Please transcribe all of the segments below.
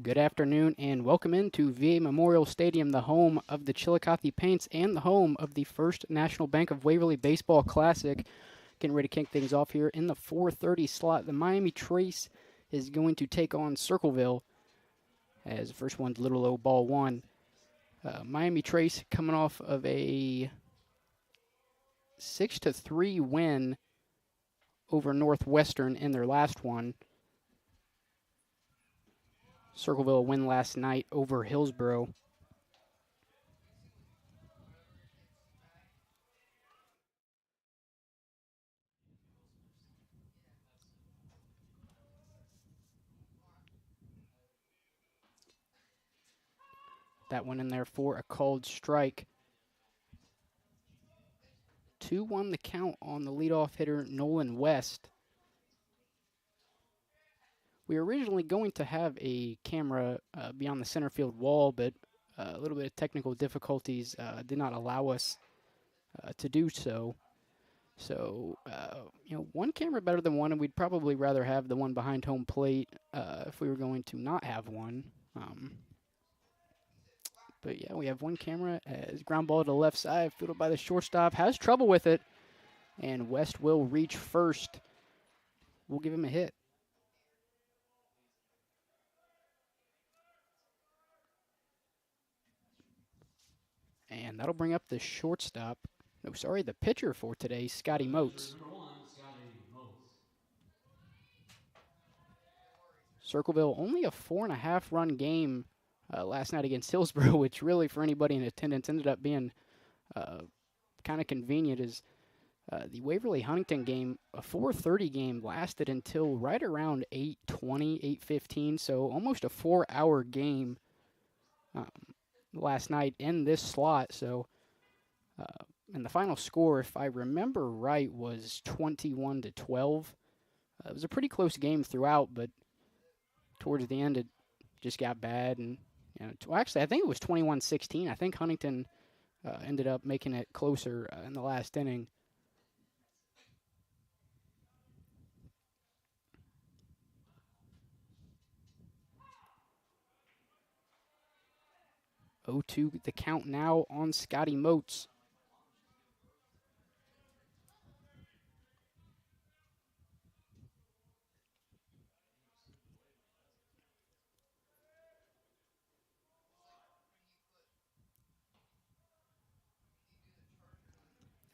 Good afternoon and welcome into VA Memorial Stadium, the home of the Chillicothe Paints and the home of the First National Bank of Waverly Baseball Classic. Getting ready to kick things off here in the 4:30 slot. The Miami Trace is going to take on Circleville as the first one's little low ball one. Miami Trace coming off of a 6-3 win over Northwestern in their last one. Circleville win last night over Hillsborough. That one in there for a called strike. 2-1 the count on the leadoff hitter, Nolan West. We were originally going to have a camera beyond the center field wall, but a little bit of technical difficulties did not allow us to do so. So, one camera better than one, and we'd probably rather have the one behind home plate if we were going to not have one. But yeah, we have one camera as ground ball to the left side, fielded by the shortstop, has trouble with it, and West will reach first. We'll give him a hit. And that'll bring up the shortstop. No, sorry, the pitcher for today, Scotty Moats. Circleville only a 4.5 run game last night against Hillsborough, which really for anybody in attendance ended up being kind of convenient. As the Waverly Huntington game, a 4:30 game, lasted until right around 8:20, 8:15, so almost a 4-hour game last night in this slot. So, and the final score, if I remember right, was 21-12. It was a pretty close game throughout, but towards the end, it just got bad. And actually, I think it was 21-16. I think Huntington ended up making it closer in the last inning. Oh, 2 the count now on Scotty Moats.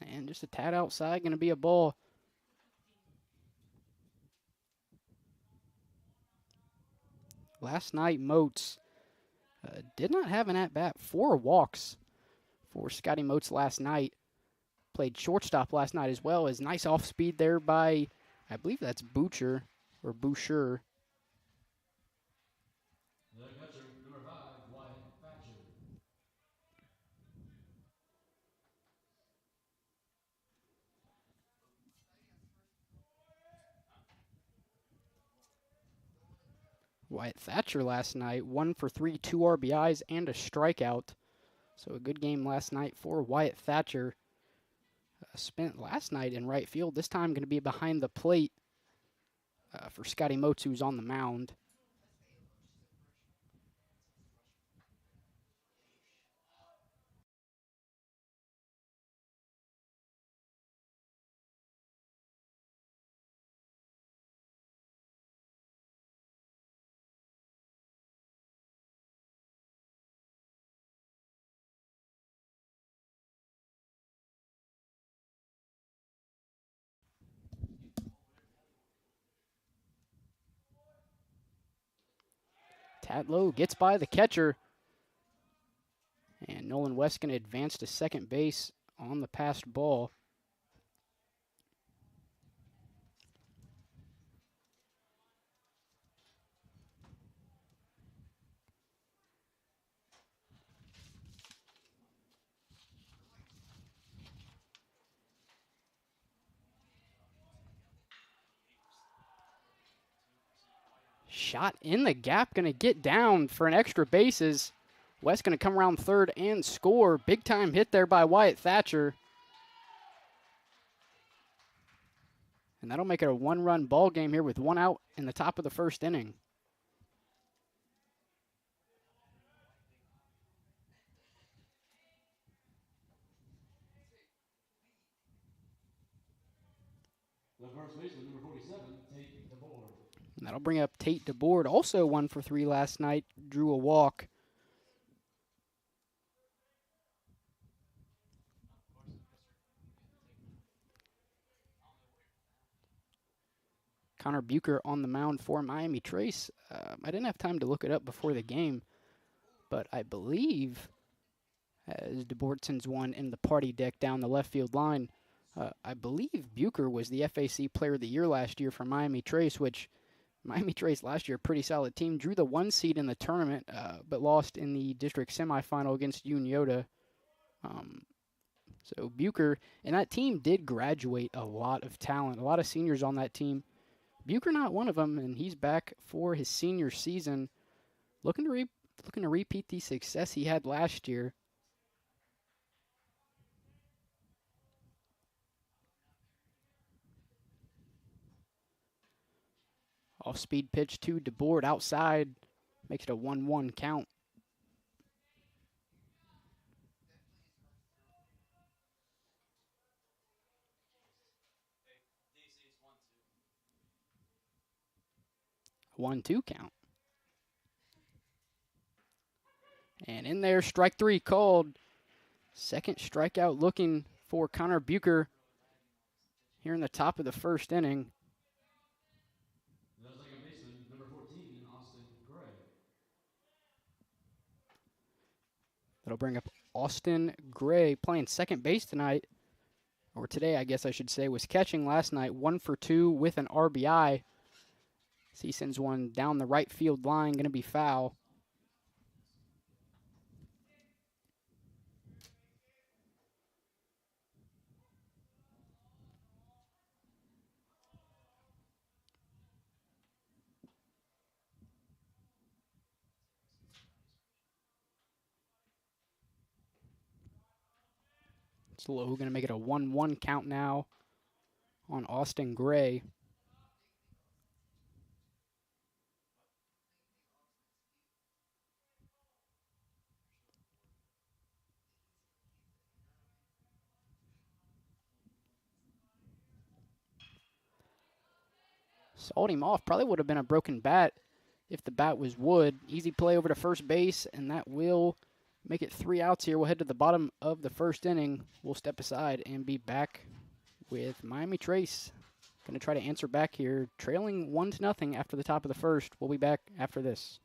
And just a tad outside, going to be a ball. Last night, Moats did not have an at-bat. 4 walks for Scotty Moats last night. Played shortstop last night as well. As nice off-speed there by, I believe that's Boucher or Boucher. The catcher, number 5, Wyatt Thatcher. Wyatt Thatcher last night, 1 for 3, 2 RBIs, and a strikeout. So a good game last night for Wyatt Thatcher. Spent last night in right field. This time going to be behind the plate for Scotty Moats, who's on the mound. Tatlow gets by the catcher. And Nolan West going to advance to second base on the passed ball. Shot in the gap, going to get down for an extra bases. West going to come around third and score. Big time hit there by Wyatt Thatcher. And that'll make it a 1-run ball game here with 1 out in the top of the first inning. The first baseman, number 47, Tate DeBoard. And that'll bring up Tate DeBoard, also 1 for 3 last night, drew a walk. Connor Bucher on the mound for Miami Trace. I didn't have time to look it up before the game, but I believe, as DeBoard sends one in the party deck down the left field line, I believe Bucher was the FAC Player of the Year last year for Miami Trace, which Miami Trace last year, pretty solid team. Drew the 1 seed in the tournament, but lost in the district semifinal against Unioda. So Bucher, and that team did graduate a lot of talent, a lot of seniors on that team. Bucher not one of them, and he's back for his senior season, looking to repeat the success he had last year. Off-speed pitch to DeBoard outside, makes it a 1-1 count. A 1-2 count. And in there, strike 3 called. Second strikeout looking for Connor Bucher here in the top of the first inning. The second baseman, number 14, Austin Gray. That'll bring up Austin Gray, playing second base tonight, or today I guess I should say, was catching last night, 1 for 2 with an RBI. So he sends one down the right field line, going to be foul. Slow going to make it a 1-1 count now on Austin Gray. Sawed him off. Probably would have been a broken bat if the bat was wood. Easy play over to first base, and that will make it 3 outs here. We'll head to the bottom of the first inning. We'll step aside and be back with Miami Trace. Going to try to answer back here, trailing 1-0 after the top of the first. We'll be back after this.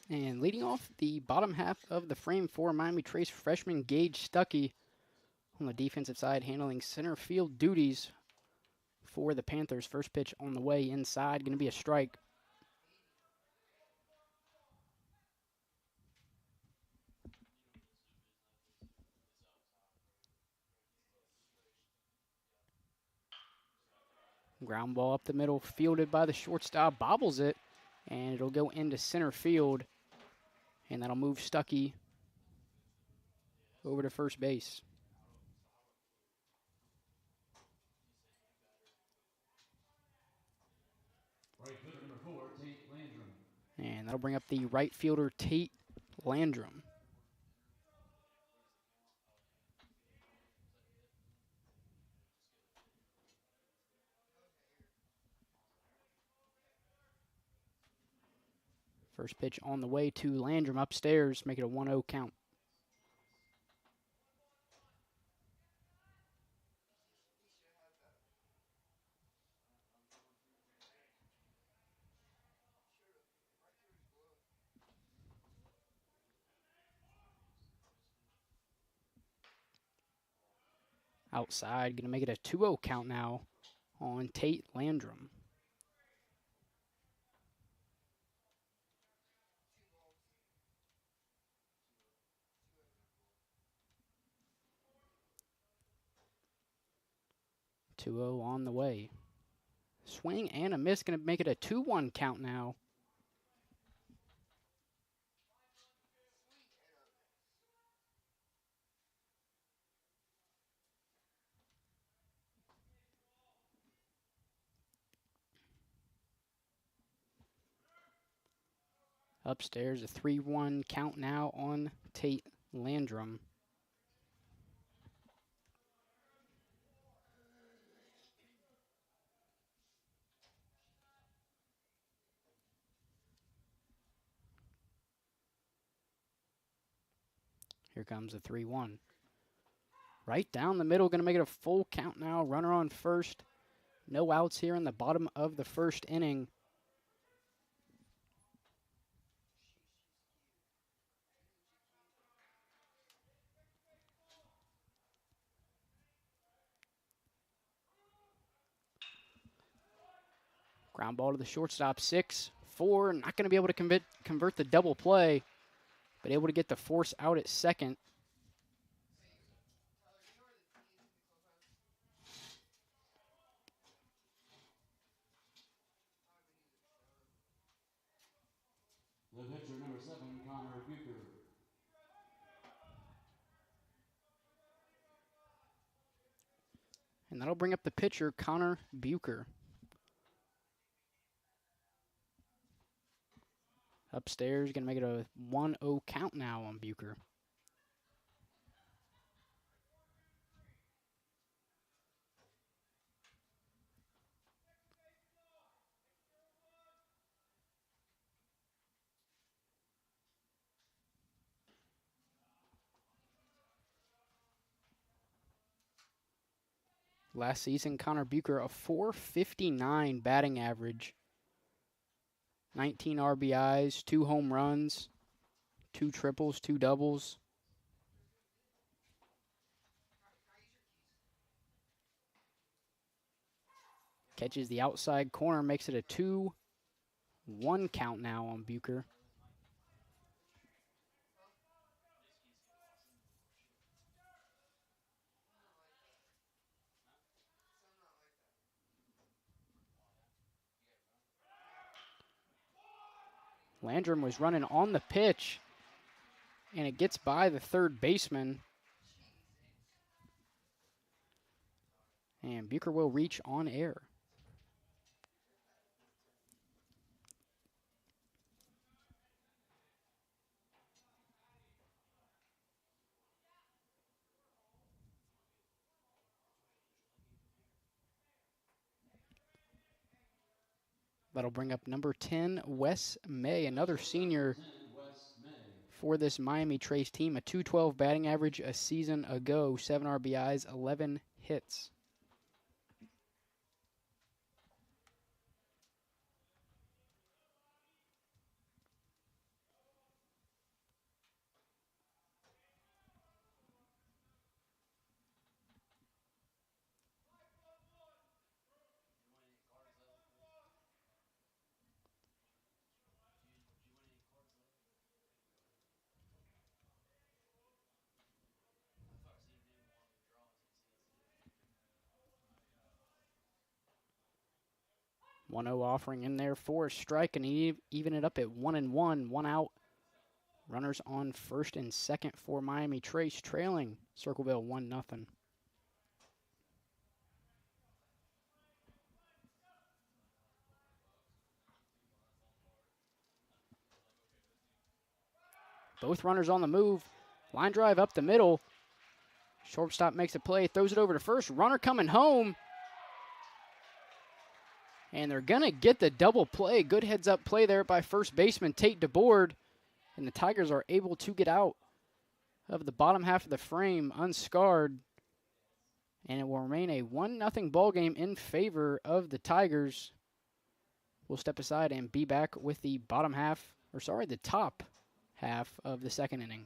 And leading off the bottom half of the frame for Miami Trace, freshman Gage Stuckey on the defensive side, handling center field duties for the Panthers. First pitch on the way inside, going to be a strike. Ground ball up the middle, fielded by the shortstop, bobbles it, and it'll go into center field, and that'll move Stuckey over to first base. Right fielder number 4, Tate Landrum. And that'll bring up the right fielder, Tate Landrum. First pitch on the way to Landrum upstairs, make it a 1-0 count. Outside, going to make it a 2-0 count now on Tate Landrum. On the way. Swing and a miss, going to make it a 2-1 count now. Upstairs, a 3-1 count now on Tate Landrum. Here comes a 3-1. Right down the middle, going to make it a full count now. Runner on first. No outs here in the bottom of the first inning. Ground ball to the shortstop, 6-4. Not going to be able to convert the double play, but able to get the force out at second. The pitcher number 7, Connor Bucher. And that'll bring up the pitcher, Connor Bucher. Upstairs, going to make it a 1-0 count now on Bucher. Last season, Connor Bucher, a .459 batting average. 19 RBIs, 2 home runs, 2 triples, 2 doubles. Catches the outside corner, makes it a 2-1 count now on Bucher. Landrum was running on the pitch, and it gets by the third baseman. And Bucher will reach on air. That'll bring up number 10, Wes May, another senior for this Miami Trace team. A .212 batting average a season ago, 7 RBIs, 11 hits. 1-0 offering in there for a strike, and even it up at 1-1, 1 out. Runners on first and second for Miami Trace, trailing Circleville 1-0. Both runners on the move. Line drive up the middle. Shortstop makes a play, throws it over to first. Runner coming home. And they're going to get the double play. Good heads-up play there by first baseman Tate DeBoard. And the Tigers are able to get out of the bottom half of the frame unscarred. And it will remain a 1-0 ball game in favor of the Tigers. We'll step aside and be back with the the top half of the second inning.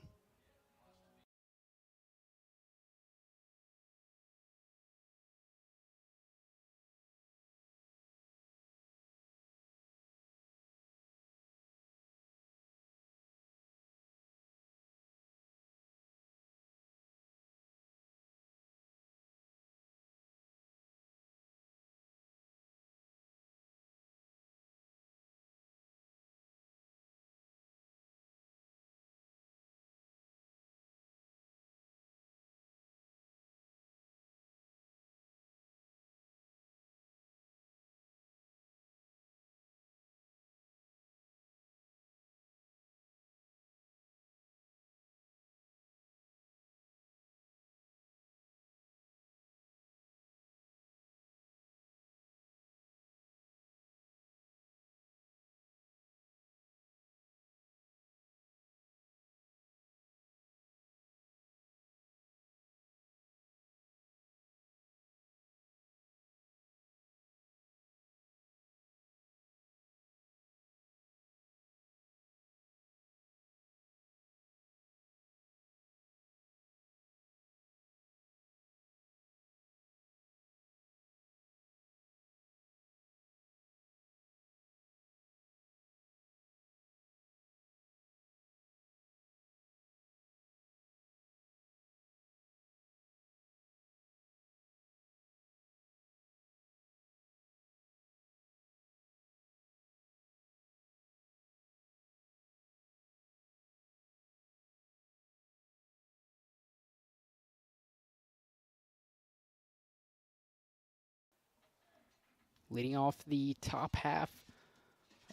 Leading off the top half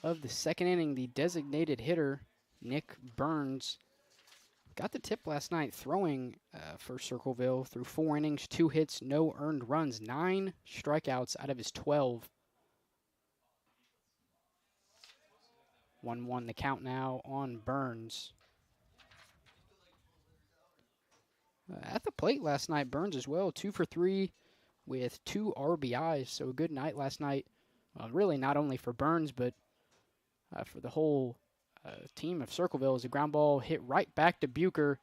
of the second inning, the designated hitter, Nick Burns, got the tip last night throwing for Circleville through 4 innings, 2 hits, no earned runs, 9 strikeouts out of his 12. 1-1 the count now on Burns. At the plate last night, Burns as well, 2 for 3 with 2 RBIs, so a good night last night. Really not only for Burns, but for the whole team of Circleville, as a ground ball hit right back to Bucher.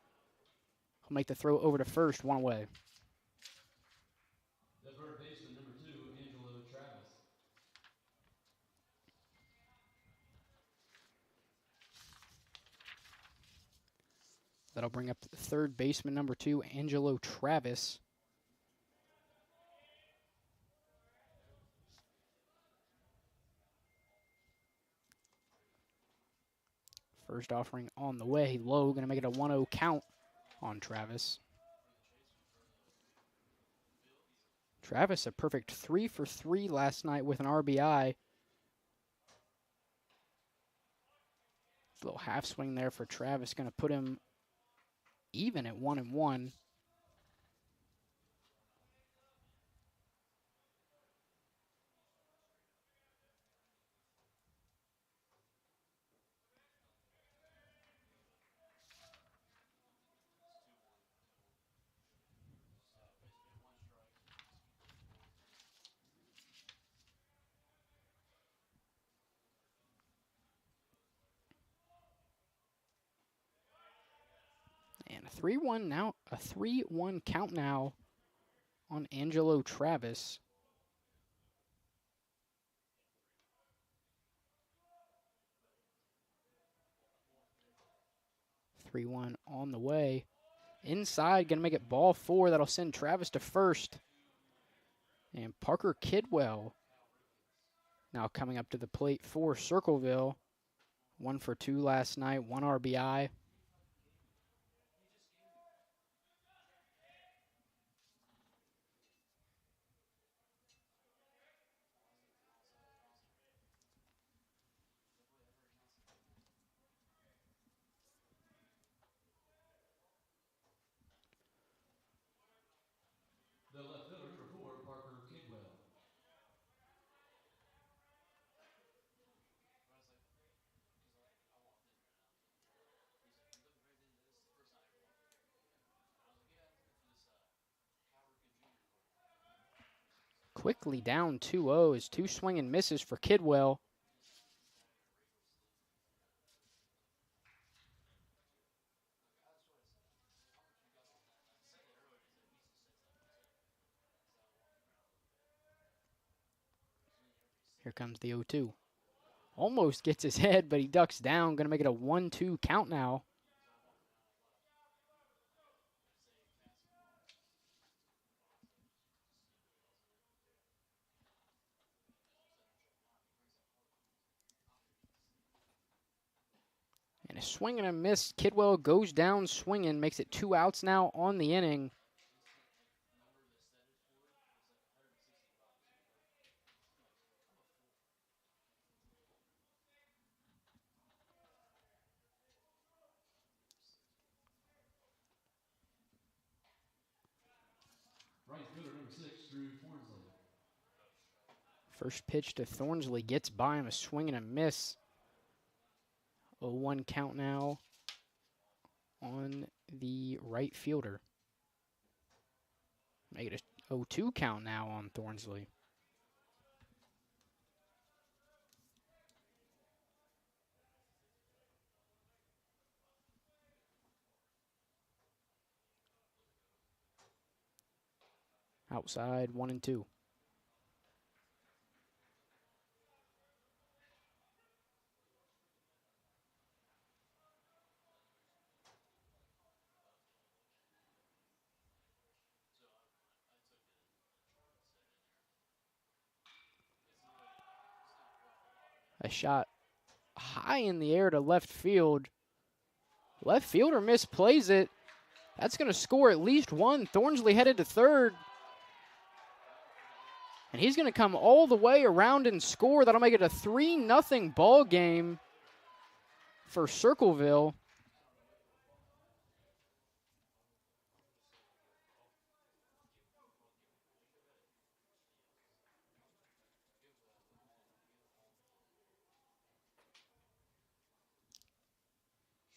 He'll make the throw over to first, 1 away. The third baseman, number 2, Angelo Travis. That'll bring up third baseman, number 2, Angelo Travis. First offering on the way, low, going to make it a 1-0 count on Travis. Travis, a perfect 3 for 3 last night with an RBI. A little half swing there for Travis, going to put him even at 1-1. And a 3-1 now, a 3-1 count now on Angelo Travis. Three-one on the way. Inside, going to make it ball 4. That'll send Travis to first. And Parker Kidwell Now coming up to the plate for Circleville. 1 for 2 last night, 1 RBI. The left fielder, number 4, Parker Kidwell. Quickly down 2-0 is 2 swing and misses for Kidwell. Here comes the 0-2. Almost gets his head, but he ducks down. Going to make it a 1-2 count now. And a swing and a miss. Kidwell goes down swinging, makes it 2 outs now on the inning. Right fielder, number 6, Drew Thornsley. First pitch to Thornsley gets by him, a swing and a miss. 0-1 count now on the right fielder. Make it a 0-2 count now on Thornsley. Outside, 1-2. A shot high in the air to left field. Left fielder misplays it. That's going to score at least 1. Thornsley headed to third. And he's going to come all the way around and score. That'll make it a 3-0 ball game for Circleville.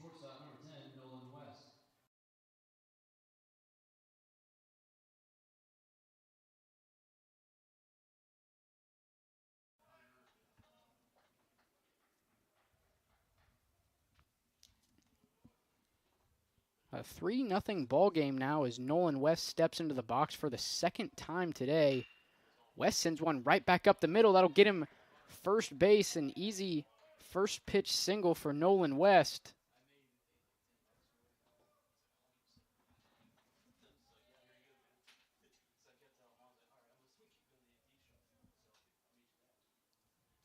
Shortstop, number 10, Nolan West. A 3-0 ball game now as Nolan West steps into the box for the second time today. West sends one right back up the middle. That'll get him first base, an easy first pitch single for Nolan West.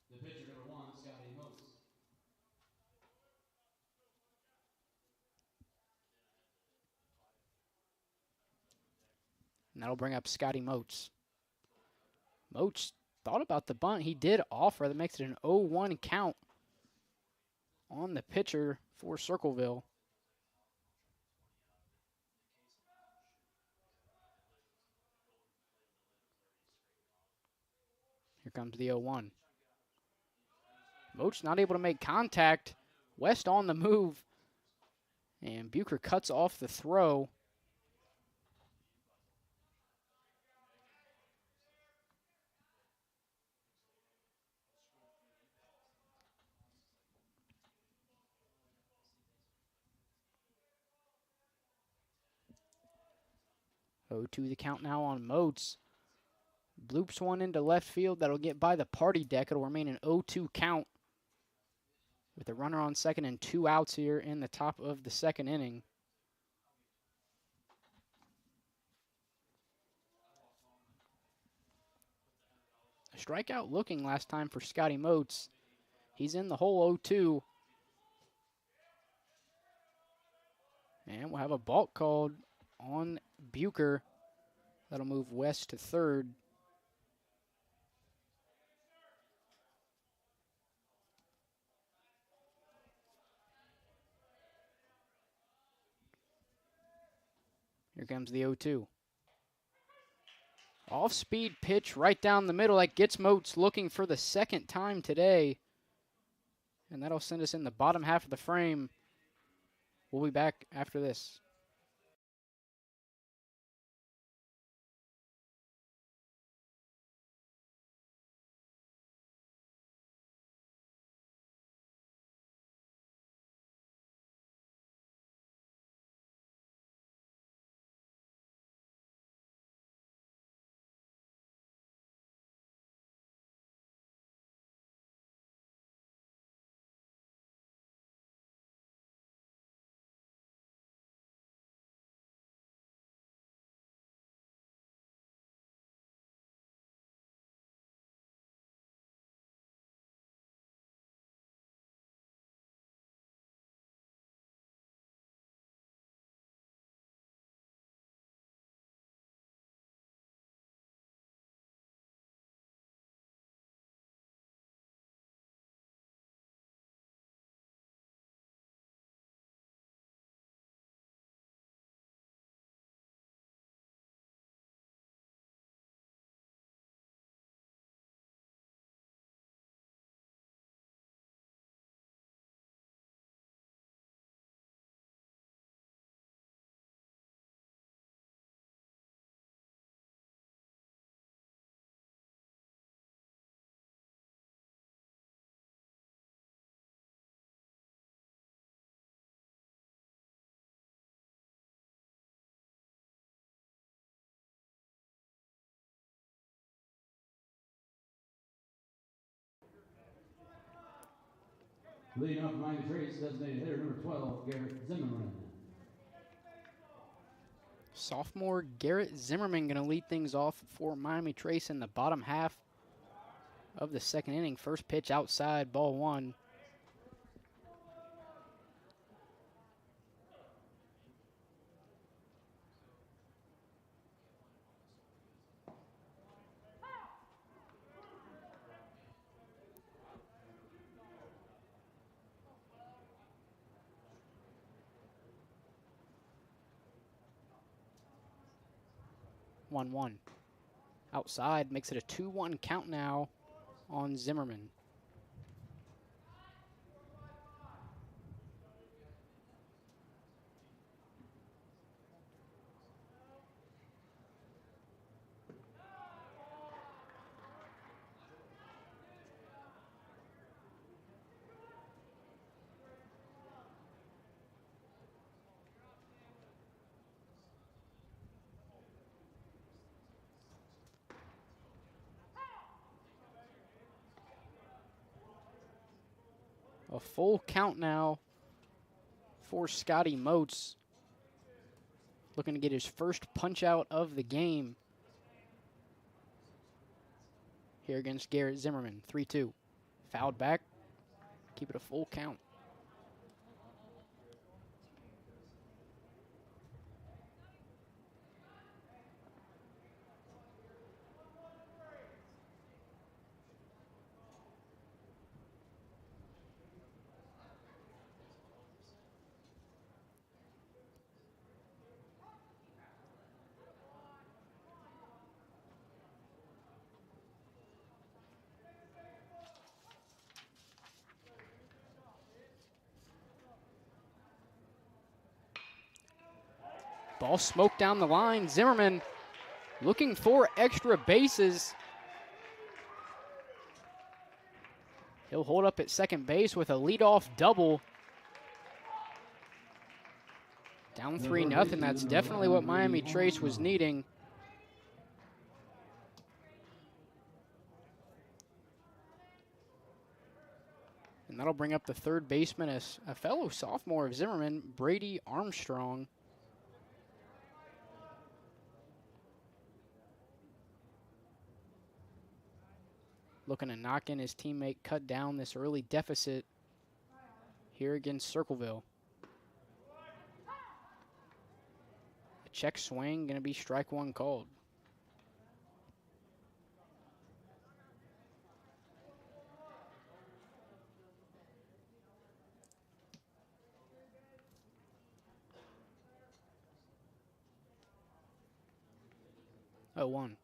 The pitcher, number 1, Scotty Moats. And that'll bring up Scotty Moats. Moats thought about the bunt. He did offer. That makes it an 0-1 count on the pitcher for Circleville. Here comes the 0-1. Moats not able to make contact. West on the move. And Bucher cuts off the throw. Oh, 2 the count now on Moats. Bloops one into left field. That'll get by the party deck. It'll remain an 0-2 count with a runner on second and 2 outs here in the top of the second inning. A strikeout looking last time for Scotty Moats. He's in the hole 0-2. And we'll have a balk called on Bucher. That'll move West to third. Here comes the 0-2. Off-speed pitch right down the middle. That gets Moats looking for the second time today. And that'll send us in the bottom half of the frame. We'll be back after this. Leading off Miami Trace, designated hitter number 12, Garrett Zimmerman. Sophomore Garrett Zimmerman going to lead things off for Miami Trace in the bottom half of the second inning. First pitch outside, ball one. One. Outside, makes it a 2-1 count now on Zimmerman. A full count now for Scotty Moats. Looking to get his first punch out of the game here against Garrett Zimmerman. 3-2. Fouled back. Keep it a full count. Ball smoked down the line. Zimmerman looking for extra bases. He'll hold up at second base with a leadoff double. Down 3-0. That's definitely what Miami Trace was needing. And that'll bring up the third baseman, as a fellow sophomore of Zimmerman, Brady Armstrong. looking to knock in his teammate, cut down this early deficit here against Circleville. A check swing, going to be strike one called. Oh, 1.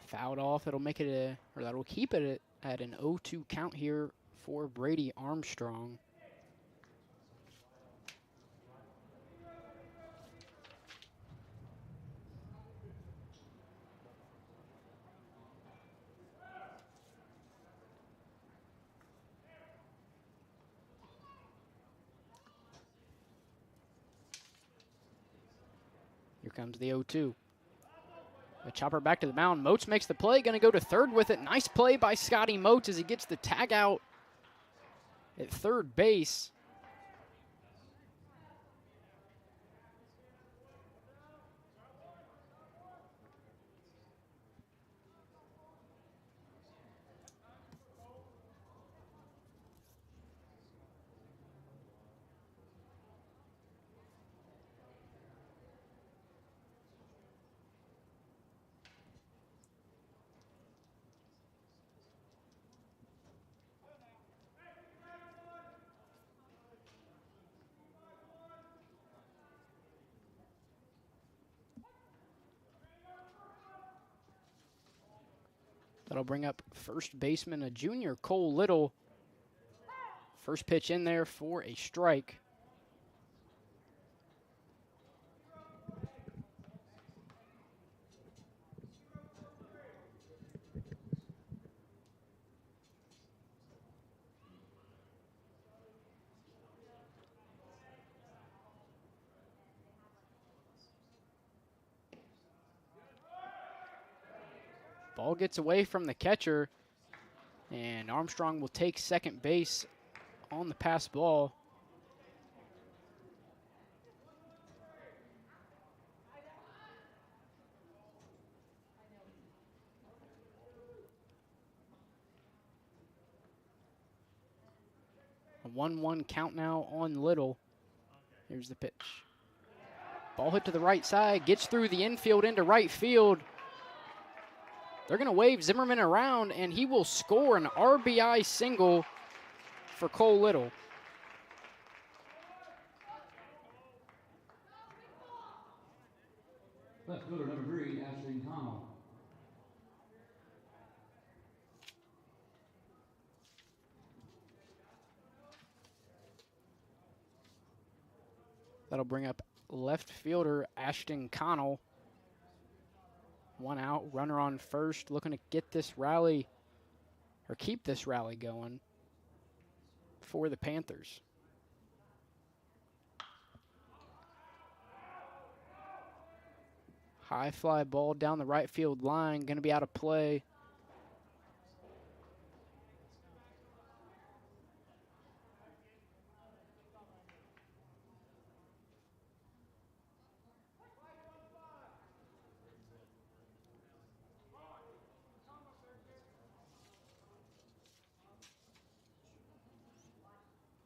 Fouled off. That'll make it that'll keep it at an 0-2 count here for Brady Armstrong. Here comes the 0-2. A chopper back to the mound. Moats makes the play. Going to go to third with it. Nice play by Scotty Moats as he gets the tag out at third base. That'll bring up first baseman, a junior, Cole Little. First pitch in there for a strike. Ball gets away from the catcher, and Armstrong will take second base on the pass ball. A 1-1 count now on Little. Here's the pitch. Ball hit to the right side, gets through the infield into right field. They're going to wave Zimmerman around, and he will score an RBI single for Cole Little. Left fielder number 3, Ashton Connell. That'll bring up left fielder Ashton Connell. 1 out, runner on first, looking to get this rally, or keep this rally going for the Panthers. High fly ball down the right field line, going to be out of play.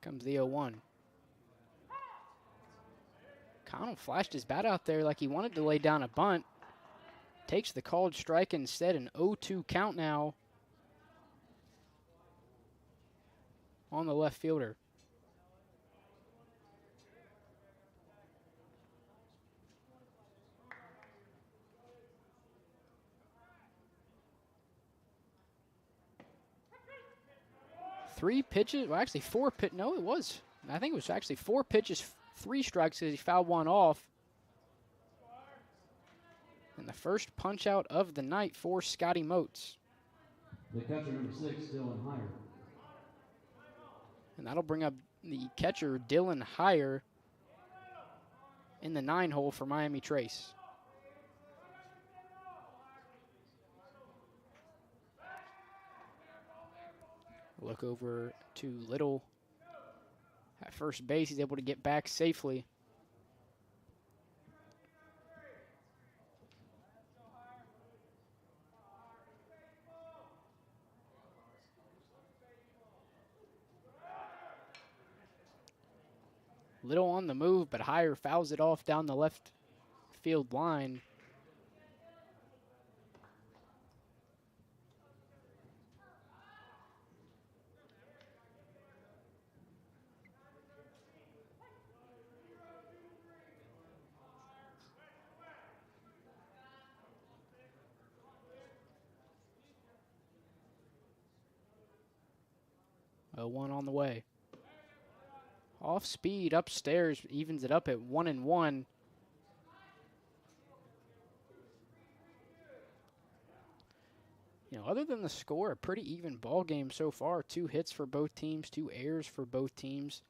Comes the 0-1. Connell flashed his bat out there like he wanted to lay down a bunt. Takes the called strike instead, an 0-2 count now on the left fielder. Three pitches, well, actually 4 pitches. No, it was. I think it was actually 4 pitches, 3 strikes because he fouled 1 off. And the first punch out of the night for Scotty Moats. The catcher number 6, Dylan Heyer. And that'll bring up the catcher, Dylan Heyer, in the 9 hole for Miami Trace. Look over to Little at first base. He's able to get back safely. Little on the move, but Higher fouls it off down the left field line. A 1 on the way. Off speed upstairs, evens it up at 1-1. You know, other than the score, a pretty even ball game so far. 2 hits for both teams, 2 errors for both teams.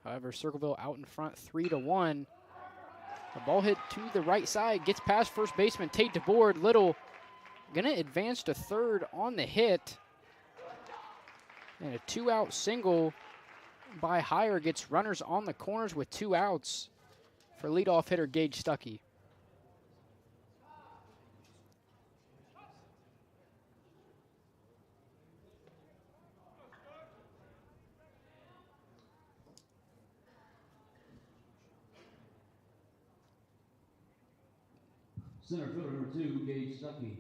However, Circleville out in front 3-1. The ball hit to the right side, gets past first baseman Tate DeBoard. Little gonna advance to third on the hit. And a 2-out single by Higher gets runners on the corners with 2 outs for leadoff hitter Gage Stuckey. Center fielder number 2, Gage Stuckey.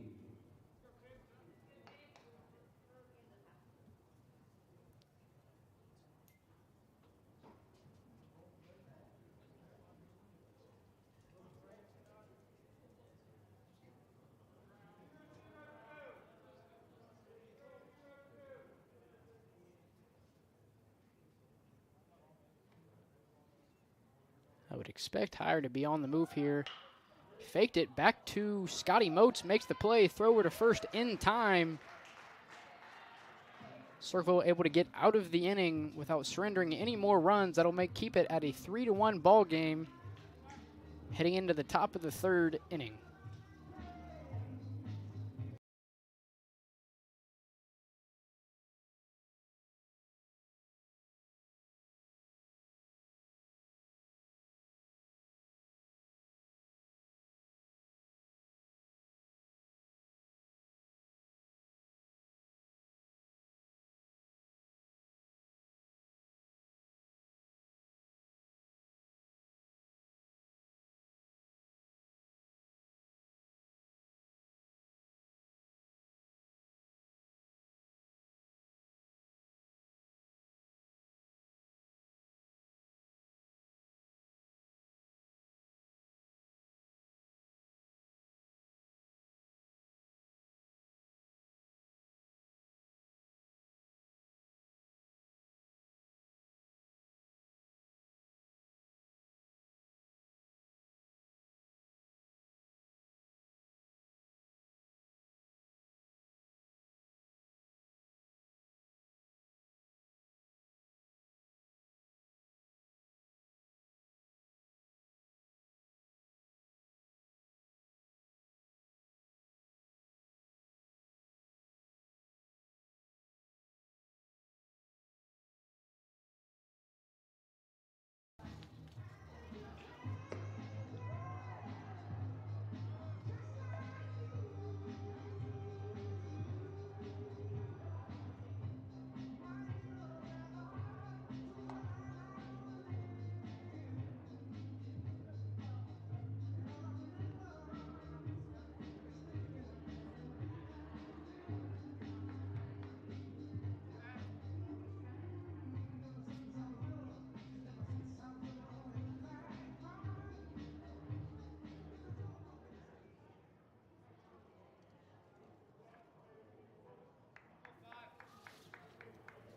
I would expect Higher to be on the move here. Faked it back to Scotty Moats, makes the play, thrower to first in time. Circleville able to get out of the inning without surrendering any more runs. That'll keep it at a 3-1 ball game heading into the top of the 3rd inning.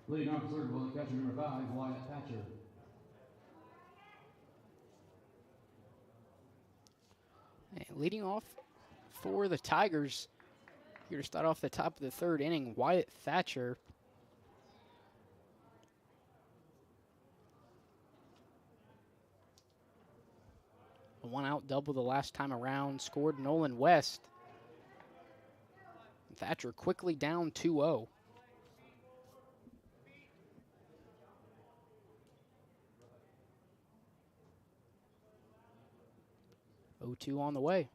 Leading off the Circleville, catcher number 5, Wyatt Thatcher. And leading off for the Tigers, here to start off the top of the 3rd inning, Wyatt Thatcher. A 1-out double the last time around, scored Nolan West. Thatcher quickly down 2-0. 0-2 on the way.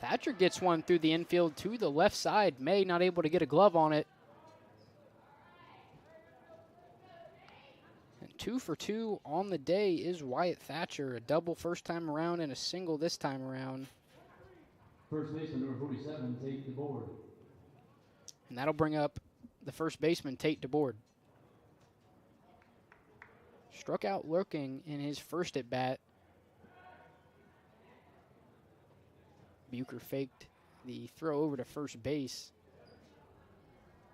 Thatcher gets one through the infield to the left side. May not able to get a glove on it. And 2 for 2 on the day is Wyatt Thatcher. A double first time around and a single this time around. First baseman, number 47, Tate DeBoard. And that'll bring up the first baseman, Tate DeBoard. Struck out looking in his first at bat. Bucher faked the throw over to first base,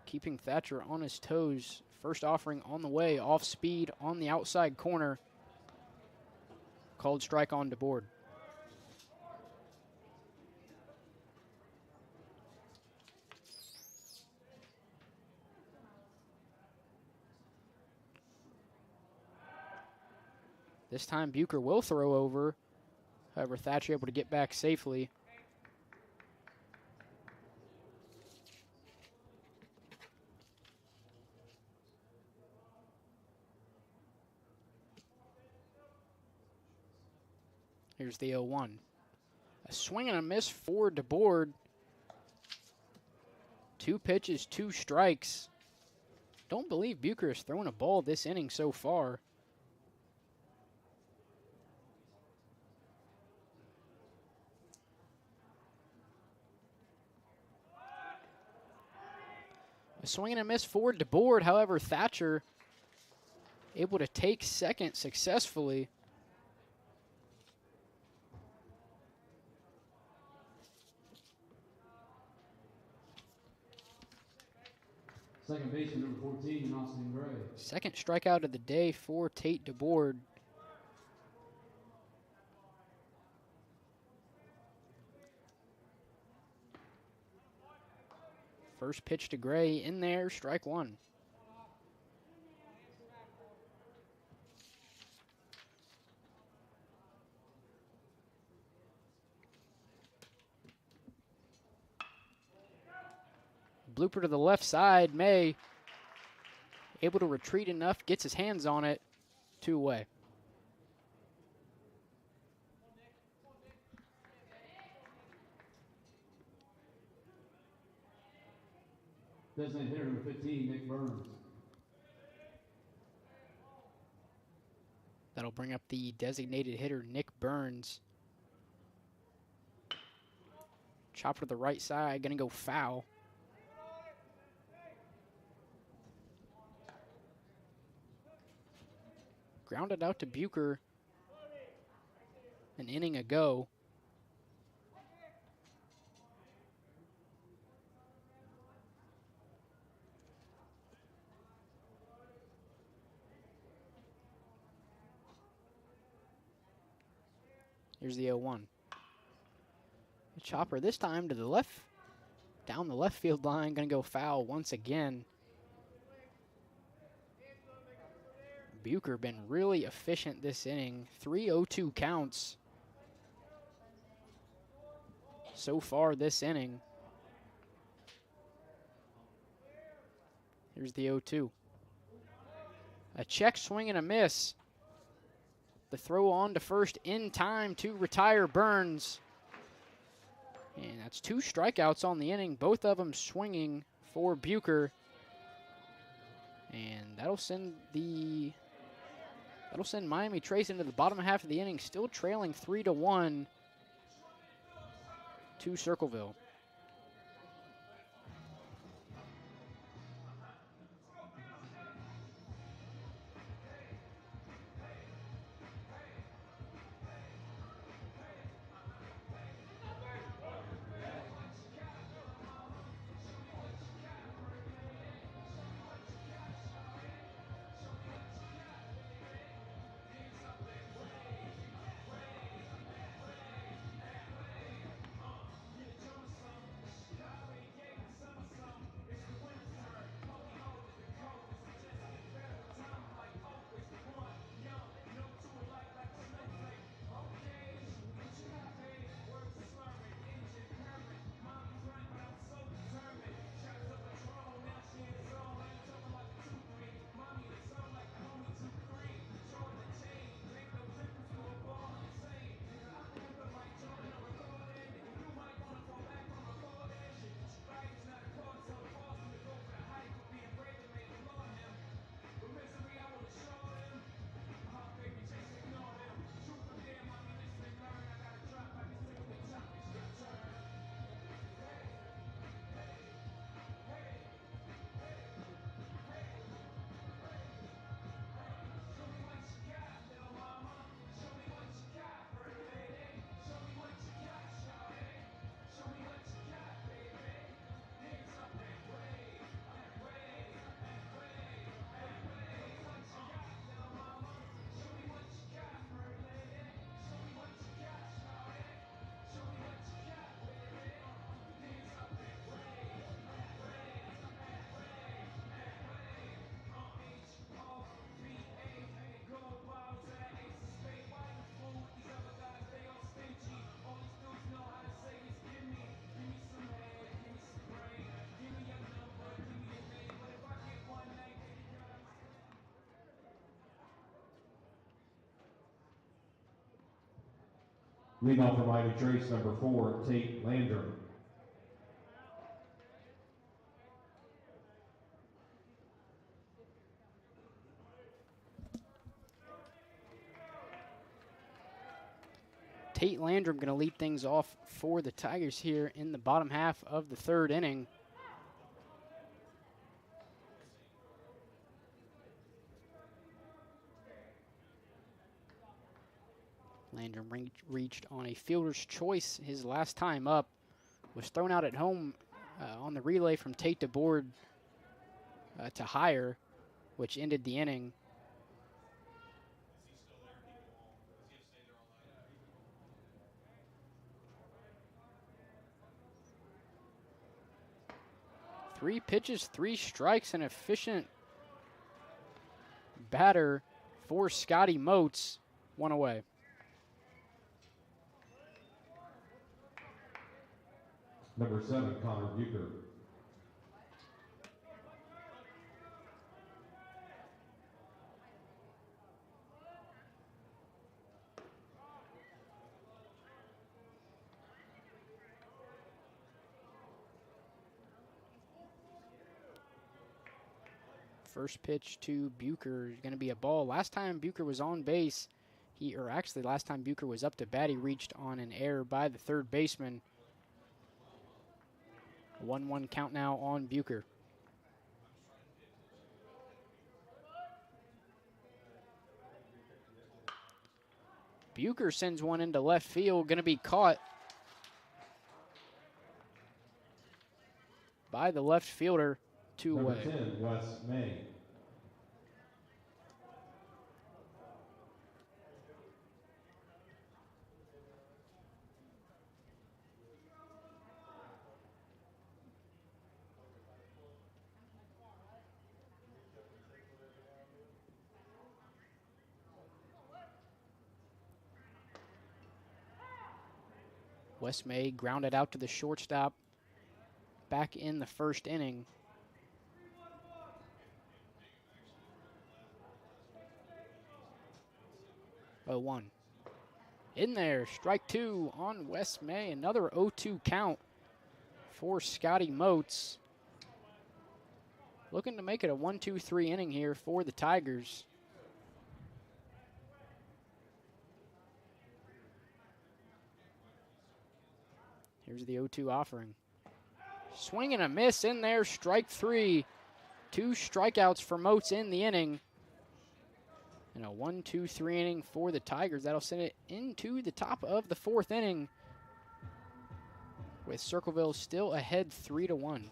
keeping Thatcher on his toes. First offering on the way, off speed on the outside corner. Called strike on DeBoard. This time Bucher will throw over. However, Thatcher able to get back safely. Here's the 0-1. A swing and a miss for DeBoard. 2 pitches, 2 strikes. Don't believe Bucher has thrown a ball this inning so far. A swing and a miss for DeBoard. However, Thatcher able to take second successfully. Second baseman, number 14, Austin Gray. Second strikeout of the day for Tate DeBoard. First pitch to Gray in there, strike one. Blooper to the left side. May able to retreat enough, gets his hands on it. 2 away. Designated hitter, number 15, Nick Burns. That'll bring up the designated hitter, Nick Burns. Chopper to the right side, gonna go foul. Grounded out to Bucher an inning ago. Here's the 0-1. The chopper this time to the left, down the left field line, gonna go foul once again. Bucher been really efficient this inning. 3 0-2 counts so far this inning. Here's the 0-2. A check swing and a miss. The throw on to first in time to retire Burns. And that's 2 strikeouts on the inning, both of them swinging for Bucher. And that'll send Miami Trace into the bottom half of the inning, still trailing 3-1 to Circleville. Leadoff for Miami Trace, number 4, Tate Landrum. Tate Landrum going to lead things off for the Tigers here in the bottom half of the third inning. Landrum reached on a fielder's choice his last time up. Was thrown out at home on the relay from Tate to board to higher, which ended the inning. Three pitches, 3 strikes, an efficient batter for Scotty Moats. 1 away. Number 7, Connor Bucher. First pitch to Bucher is going to be a ball. Last time Bucher was on base, last time Bucher was up to bat, he reached on an error by the third baseman. 1-1 count now on Bucher. Bucher sends one into left field, going to be caught by the left fielder. 2 away. Number 10, Wes May. Wes May grounded out to the shortstop back in the first inning. 0-1. In there, strike 2 on Wes May. Another 0-2 count for Scotty Moats. Looking to make it a 1-2-3 inning here for the Tigers. Here's the 0-2 offering. Swing and a miss in there, strike 3. 2 strikeouts for Moats in the inning. And a 1-2-3 inning for the Tigers. That'll send it into the top of the 4th inning, with Circleville still ahead 3-1.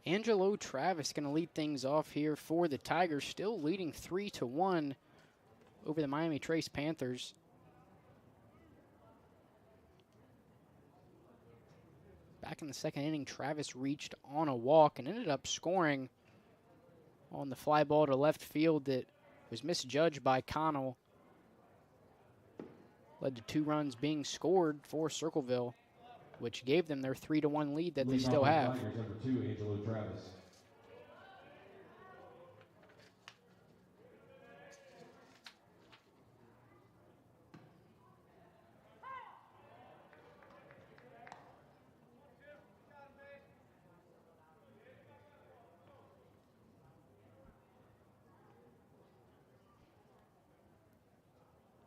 Angelo Travis going to lead things off here for the Tigers, still leading 3-1 over the Miami Trace Panthers. back in the second inning, Travis reached on a walk and ended up scoring on the fly ball to left field that was misjudged by Connell. Led to 2 runs being scored for Circleville, which gave them their 3-1 lead that they still have. Tigers, number 2, Angelo Travis.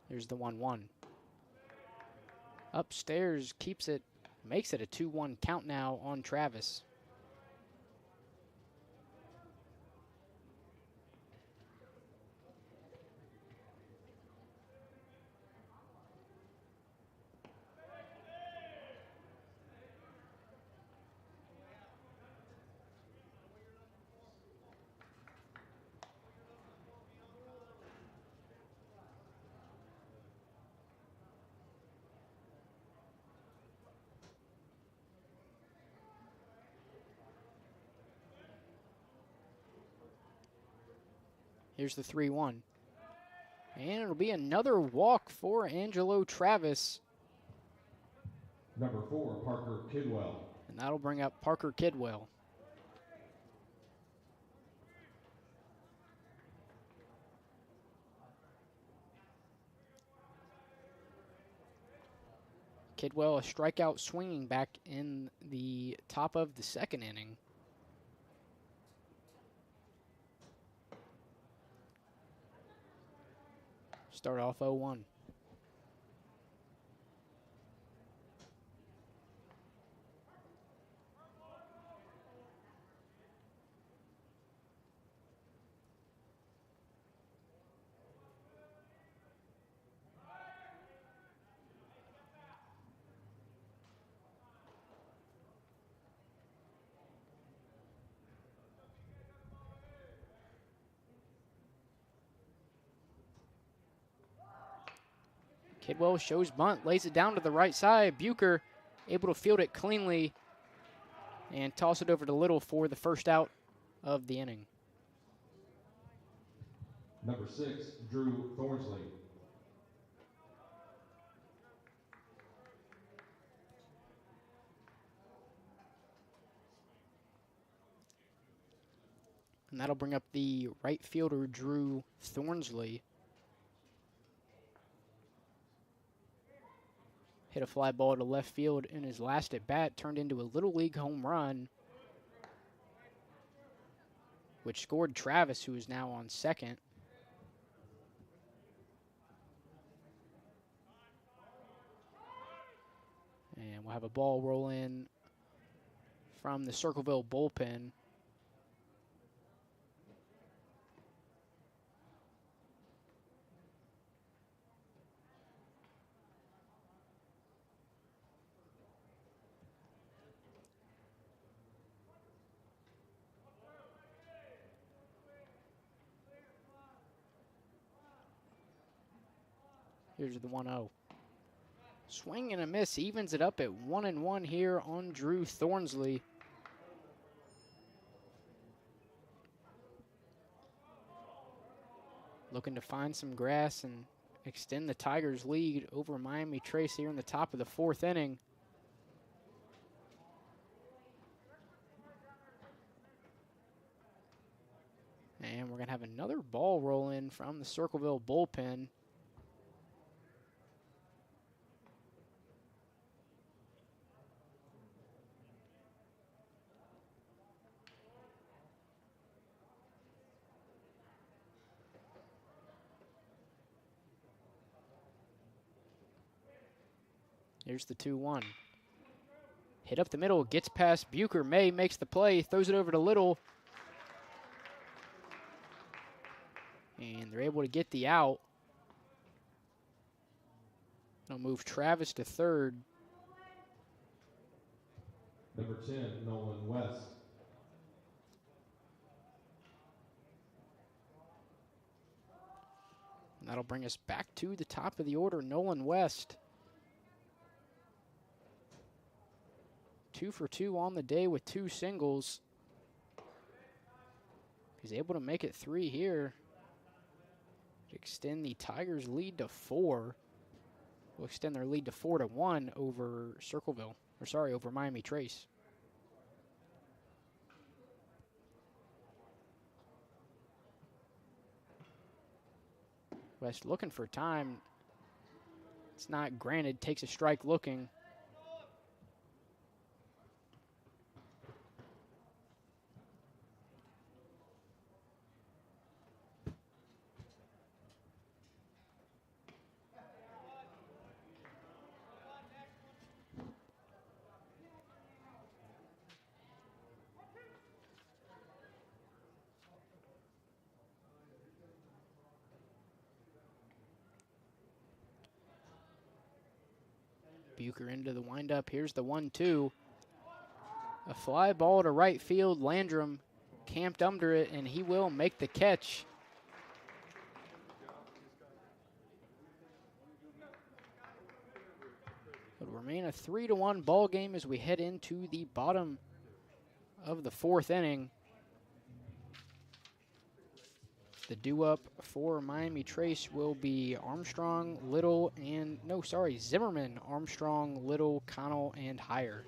Here's the 1-1. Upstairs keeps it, makes it a 2-1 count now on Travis. Here's the 3-1. And it'll be another walk for Angelo Travis. Number 4, Parker Kidwell. And that'll bring up Parker Kidwell. Kidwell, a strikeout swinging back in the top of the second inning. Start off 0-1. Kidwell shows bunt, lays it down to the right side. Bucher able to field it cleanly and toss it over to Little for the first out of the inning. Number 6, Drew Thornsley. And that'll bring up the right fielder, Drew Thornsley. Hit a fly ball to left field in his last at bat, turned into a Little League home run, which scored Travis, who is now on second. And we'll have a ball roll in from the Circleville bullpen. Here's the 1-0. Swing and a miss, evens it up at 1-1 here on Drew Thornsley. Looking to find some grass and extend the Tigers' lead over Miami Trace here in the top of the 4th inning. And we're going to have another ball roll in from the Circleville bullpen. Here's the 2-1. Hit up the middle, gets past Bucher. May makes the play, throws it over to Little. And they're able to get the out. They'll move Travis to third. Number 10, Nolan West. And that'll bring us back to the top of the order, Nolan West. 2 for 2 on the day with 2 singles. He's able to make it 3 here to extend the Tigers' lead to 4. Will extend their lead to 4-1 over Circleville, or sorry, over Miami Trace. West looking for time. It's not granted, takes a strike looking. Bucher into the windup. Here's the 1-2. A fly ball to right field. Landrum camped under it, and he will make the catch. It'll remain a 3-1 ball game as we head into the bottom of the 4th inning. The due-up for Miami Trace will be Armstrong, Little, and, no, sorry, Zimmerman, Armstrong, Little, Connell, and Heyer.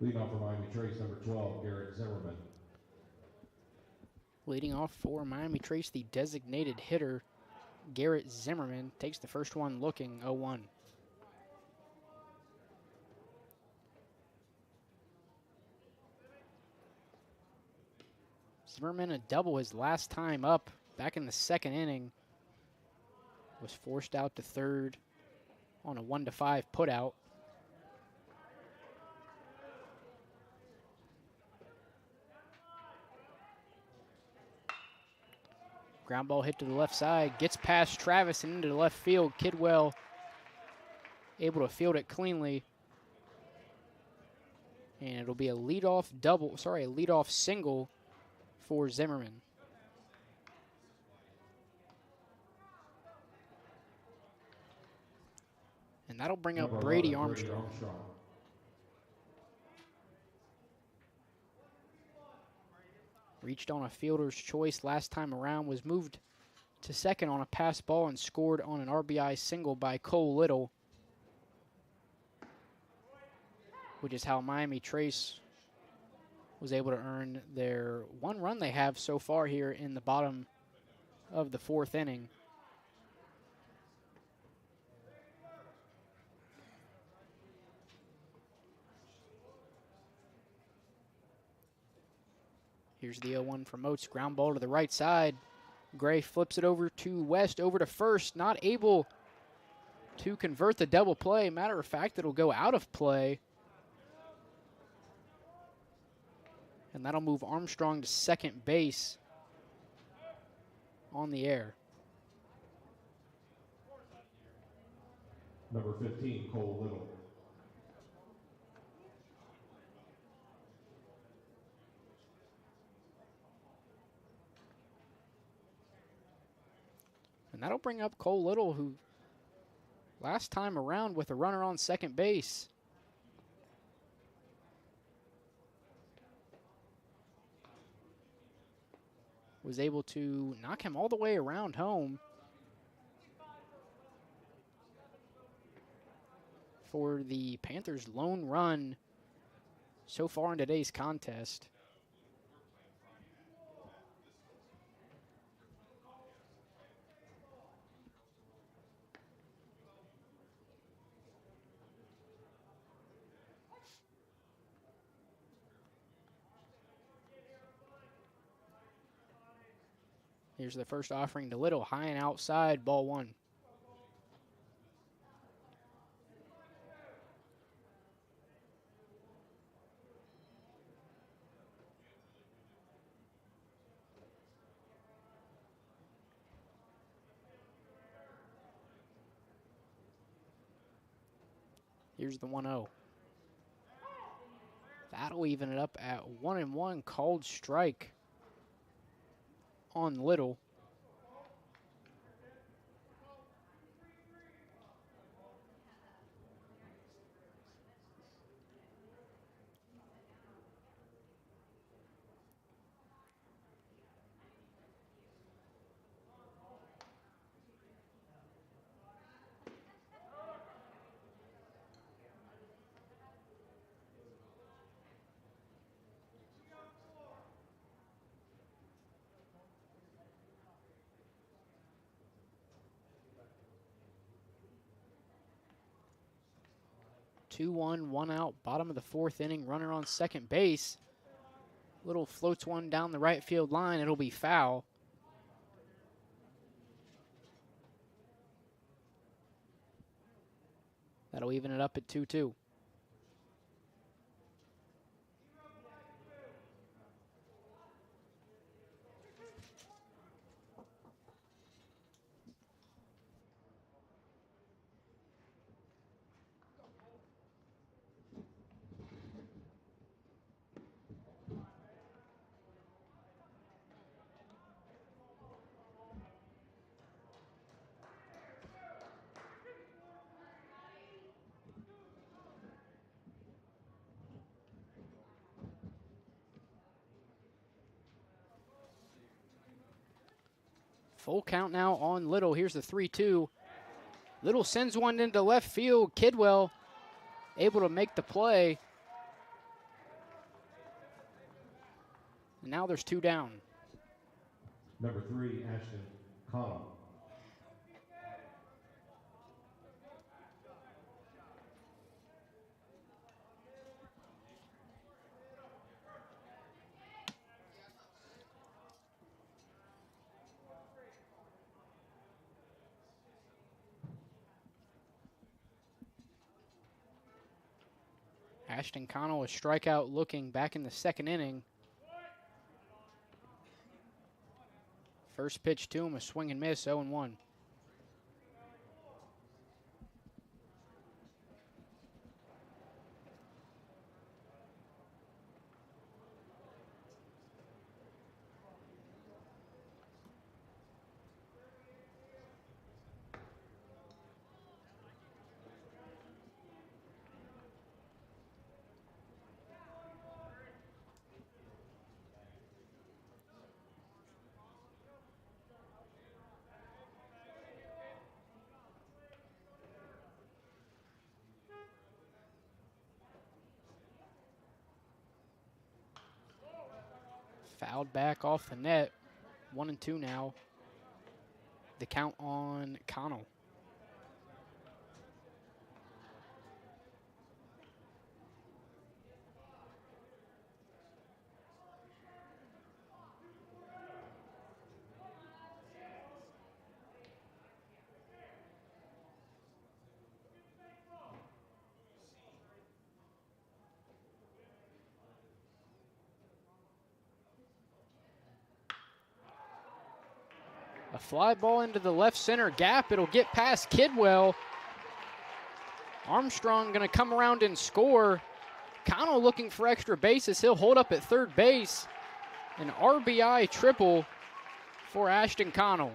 Leading off for Miami Trace, number 12, Garrett Zimmerman. Leading off for Miami Trace, the designated hitter, Garrett Zimmerman, takes the first one looking, 0-1. Zimmerman a double his last time up back in the 2nd inning. Was forced out to 3rd on a 1-5 putout. Ground ball hit to the left side, gets past Travis and into the left field. Kidwell able to field it cleanly. And it'll be a leadoff single for Zimmerman. And that'll bring up Brady Armstrong. Reached on a fielder's choice last time around, was moved to 2nd on a pass ball and scored on an RBI single by Cole Little, which is how Miami Trace was able to earn their 1 run they have so far here in the bottom of the 4th inning. Here's the 0-1 from Oates. Ground ball to the right side. Gray flips it over to West, over to first. Not able to convert the double play. Matter of fact, it'll go out of play. And that'll move Armstrong to 2nd base on the air. Number 15, Cole Little. And that'll bring up Cole Little, who last time around with a runner on 2nd base was able to knock him all the way around home for the Panthers' lone run so far in today's contest. Here's the first offering to Little, high and outside, ball one. Here's the 1-0. That'll even it up at 1-1, called strike on Little. One out, bottom of the fourth inning, runner on second base. Little floats one down the right field line, it'll be foul. That'll even it up at 2-2. Full count now on Little. Here's the 3-2. Little sends one into left field. Kidwell able to make the play. And now there's two down. Number 3, Ashton Connell. Ashton Connell, a strikeout looking back in the second inning. First pitch to him, a swing and miss, 0-1. Fouled back off the net. 1-2 now. The count on Connell. A fly ball into the left center gap. It'll get past Kidwell. Armstrong going to come around and score. Connell looking for extra bases. He'll hold up at third base. An RBI triple for Ashton Connell.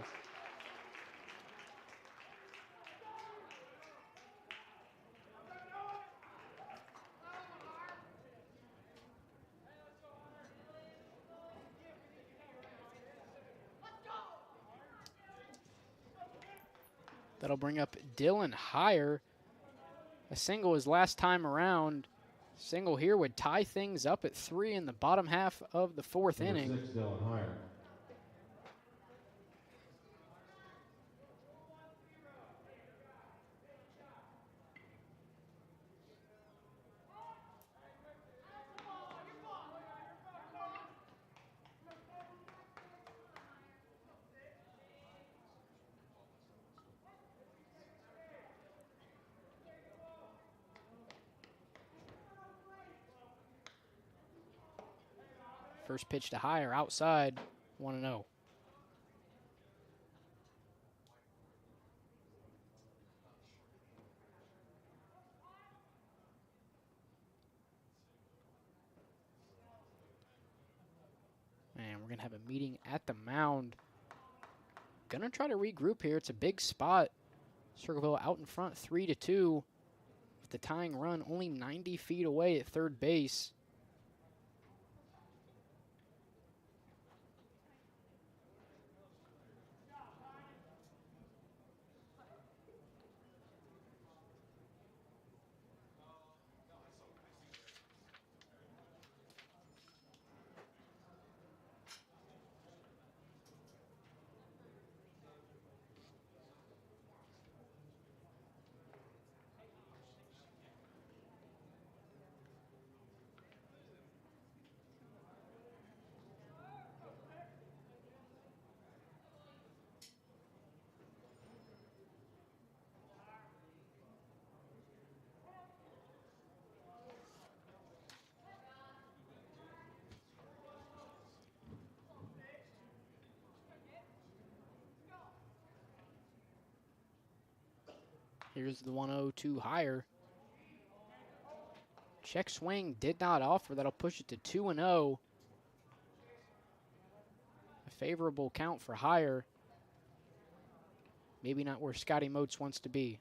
That'll bring up Dylan Heyer. A single his last time around. Single here would tie things up at 3 in the bottom half of the 4th inning. Number 6, Dylan Heyer. First pitch to Heyer outside, 1-0. And we're going to have a meeting at the mound. Going to try to regroup here. It's a big spot. Circleville out in front 3-2 with the tying run only 90 feet away at third base. Here's the 1-0 to Heyer. Check swing did not offer. That'll push it to 2-0. A favorable count for Heyer. Maybe not where Scotty Moats wants to be.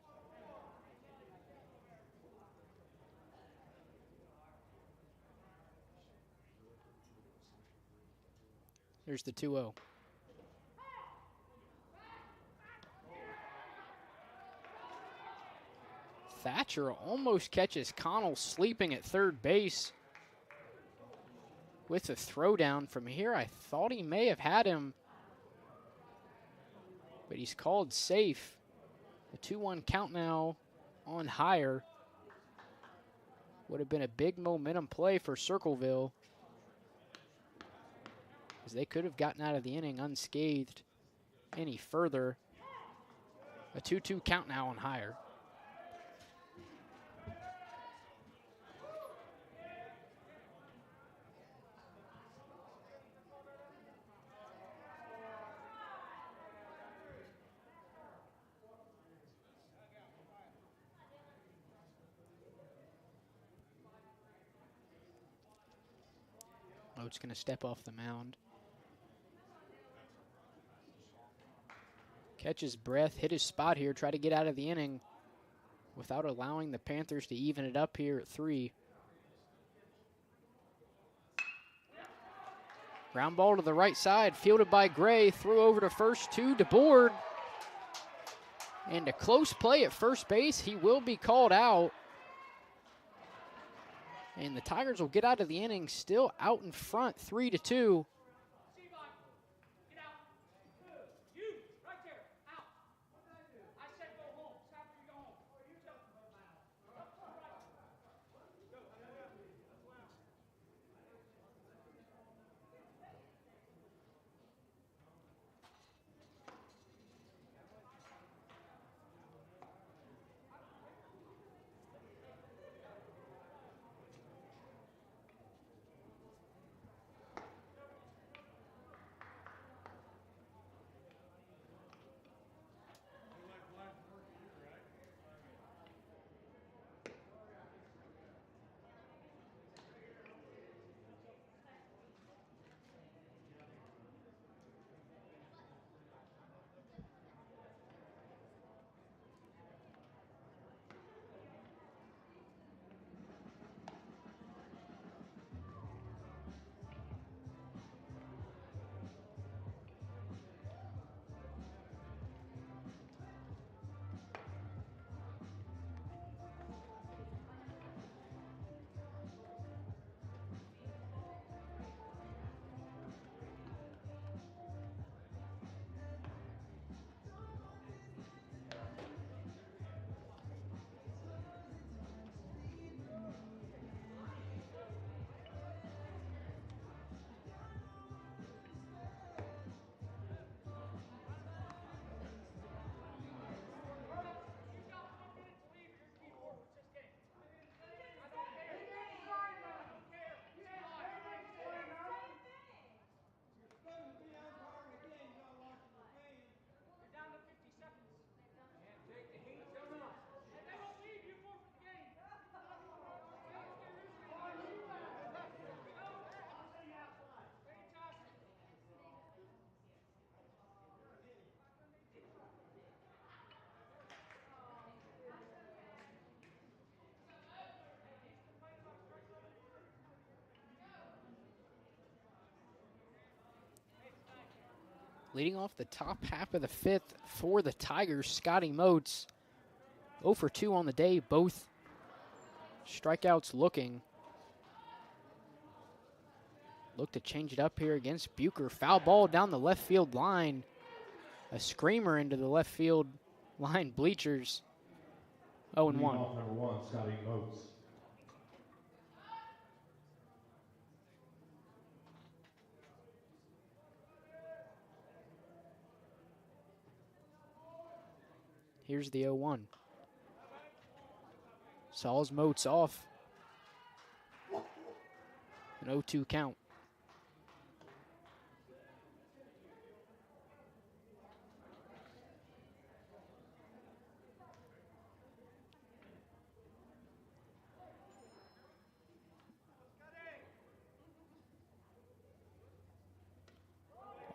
Here's the 2-0. Thatcher almost catches Connell sleeping at third base with a throwdown from here. I thought he may have had him, but he's called safe. The 2-1 count now on Heyer. Would have been a big momentum play for Circleville, as they could have gotten out of the inning unscathed any further. A 2-2 count now on Heyer. Moat's going to step off the mound. Catch his breath, hit his spot here, try to get out of the inning without allowing the Panthers to even it up here at 3. Ground ball to the right side, fielded by Gray, threw over to first to DeBoard. And a close play at first base, he will be called out. And the Tigers will get out of the inning still out in front, 3-2. Leading off the top half of the 5th for the Tigers, Scotty Moats. 0 for 2 on the day, both strikeouts looking. Look to change it up here against Bucher. Foul ball down the left field line. A screamer into the left field line bleachers. 0 and 1. Number 1, Scotty Moats. Here's the 0-1. Saws Moats off. An 0-2 count.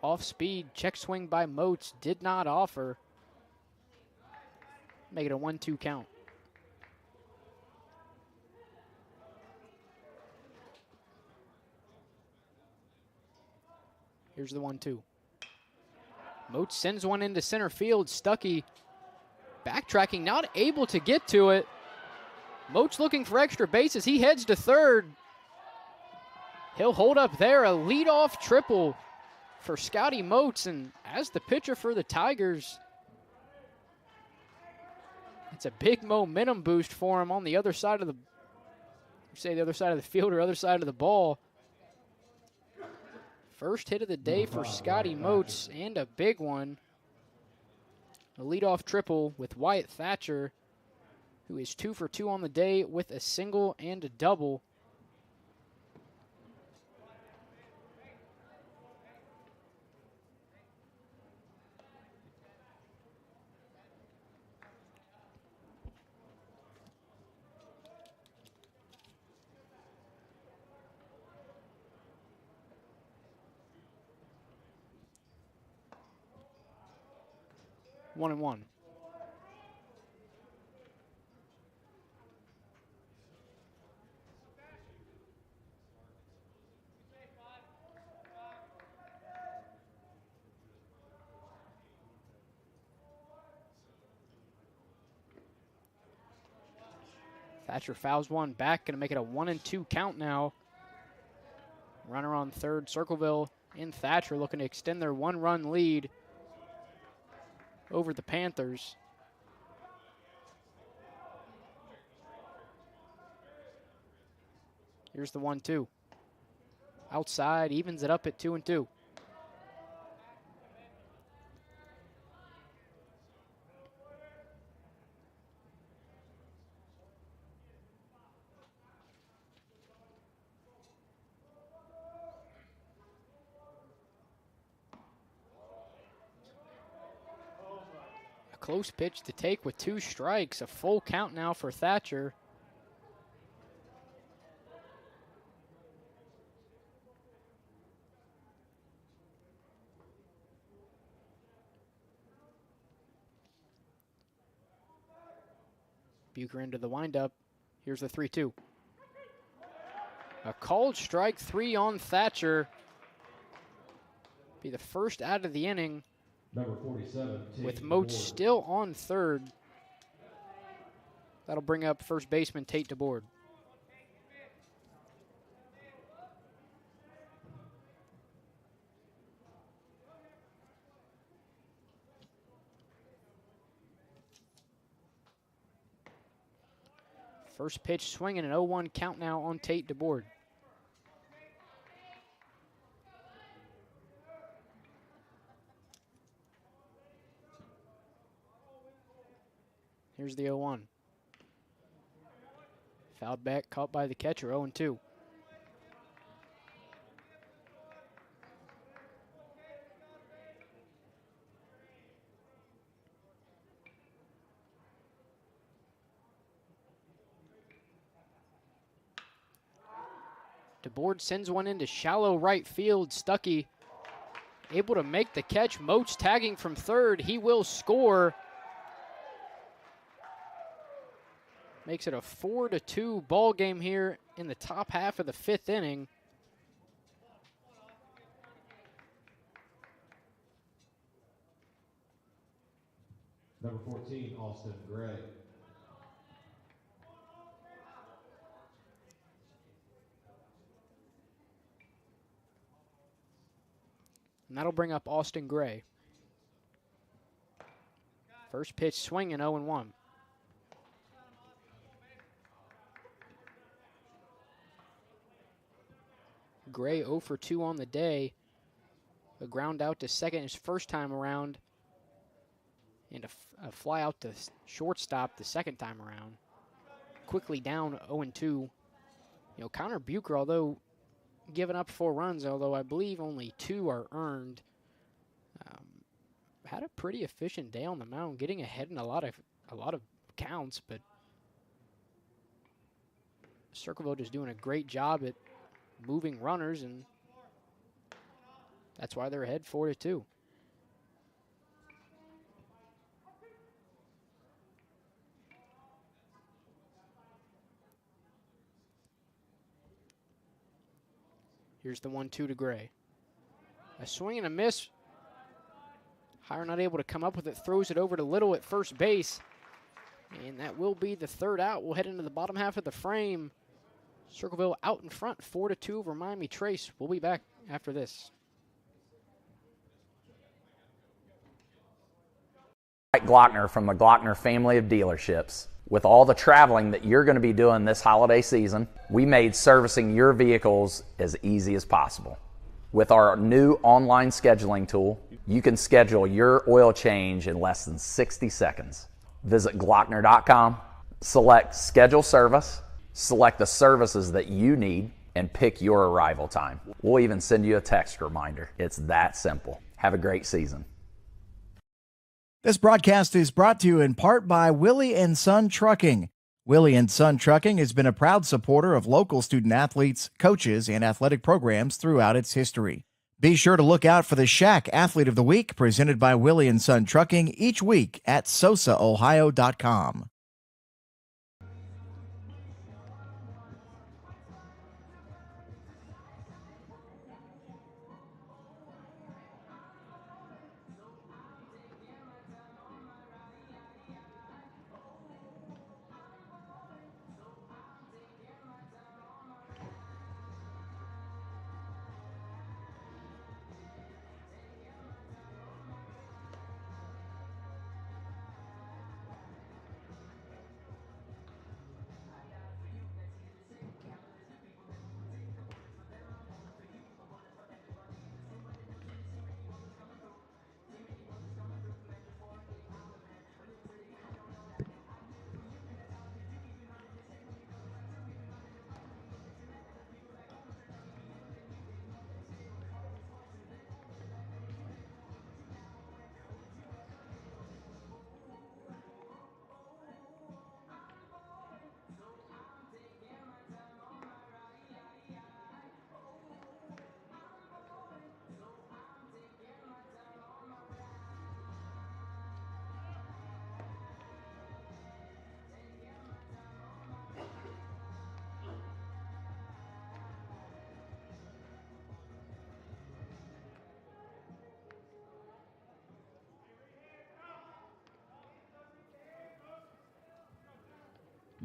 Off speed, check swing by Moats, did not offer. Make it a 1-2 count. Here's the 1-2. Moats sends one into center field. Stuckey backtracking, not able to get to it. Moats looking for extra bases. He heads to third. He'll hold up there, a leadoff triple for Scotty Moats, and as the pitcher for the Tigers, it's a big momentum boost for him on the other side of the, the other side of the field or other side of the ball. First hit of the day for Scotty Moats, and a big one. A leadoff triple with Wyatt Thatcher, who is 2 for 2 on the day with a single and a double. One and one. Thatcher fouls one back, going to make it a 1-2 count now. Runner on third, Circleville and Thatcher looking to extend their 1-run lead over the Panthers. Here's the 1-2. Outside, evens it up at 2-2. Close pitch to take with 2 strikes. A full count now for Thatcher. Bucher into the windup. Here's the 3-2. A called strike 3 on Thatcher. Be the first out of the inning. Number 47, with Moats still on third. That'll bring up first baseman Tate DeBoard. First pitch swinging, an 0-1 count now on Tate DeBoard. Here's the 0-1. Fouled back, caught by the catcher, 0-2. DeBoard sends one into shallow right field. Stuckey able to make the catch. Moats tagging from third. He will score. Makes it a 4-2 ball game here in the top half of the 5th inning. Number 14, Austin Gray. And that'll bring up Austin Gray. First pitch swinging 0-1. Gray 0 for 2 on the day. A ground out to second his first time around. And a fly out to shortstop the second time around. Quickly down 0-2. You know, Connor Bucher, although giving up 4 runs, although I believe only 2 are earned, had a pretty efficient day on the mound, getting ahead in a lot of counts, but Circleville just doing a great job at moving runners, and that's why they're ahead 4-2. Here's the 1-2 to Gray. A swing and a miss. Hire not able to come up with it, throws it over to Little at first base. And that will be the third out. We'll head into the bottom half of the frame. Circleville out in front, 4-2 over Miami Trace. We'll be back after this. Mike Glockner from the Glockner family of dealerships. With all the traveling that you're going to be doing this holiday season, we made servicing your vehicles as easy as possible. With our new online scheduling tool, you can schedule your oil change in less than 60 seconds. Visit Glockner.com, select Schedule Service, select the services that you need, and pick your arrival time. We'll even send you a text reminder. It's that simple. Have a great season. This broadcast is brought to you in part by Willie & Son Trucking. Willie & Son Trucking has been a proud supporter of local student athletes, coaches, and athletic programs throughout its history. Be sure to look out for the Shack Athlete of the Week presented by Willie & Son Trucking each week at sosaohio.com.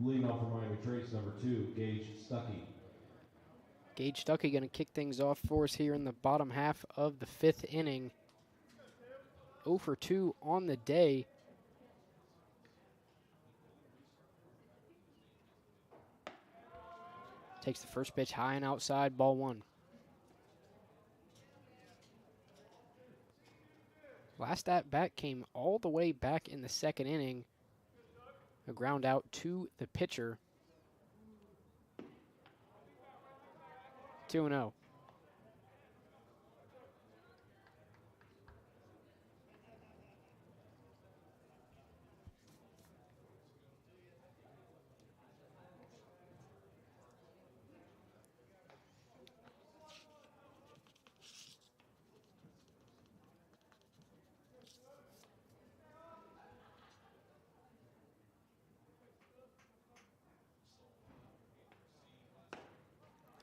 Leading off for Miami Trace, number 2, Gage Stuckey. Gage Stuckey going to kick things off for us here in the bottom half of the 5th inning. 0 for 2 on the day. Takes the first pitch high and outside, ball 1. Last at bat came all the way back in the 2nd inning. A ground out to the pitcher. 2-0.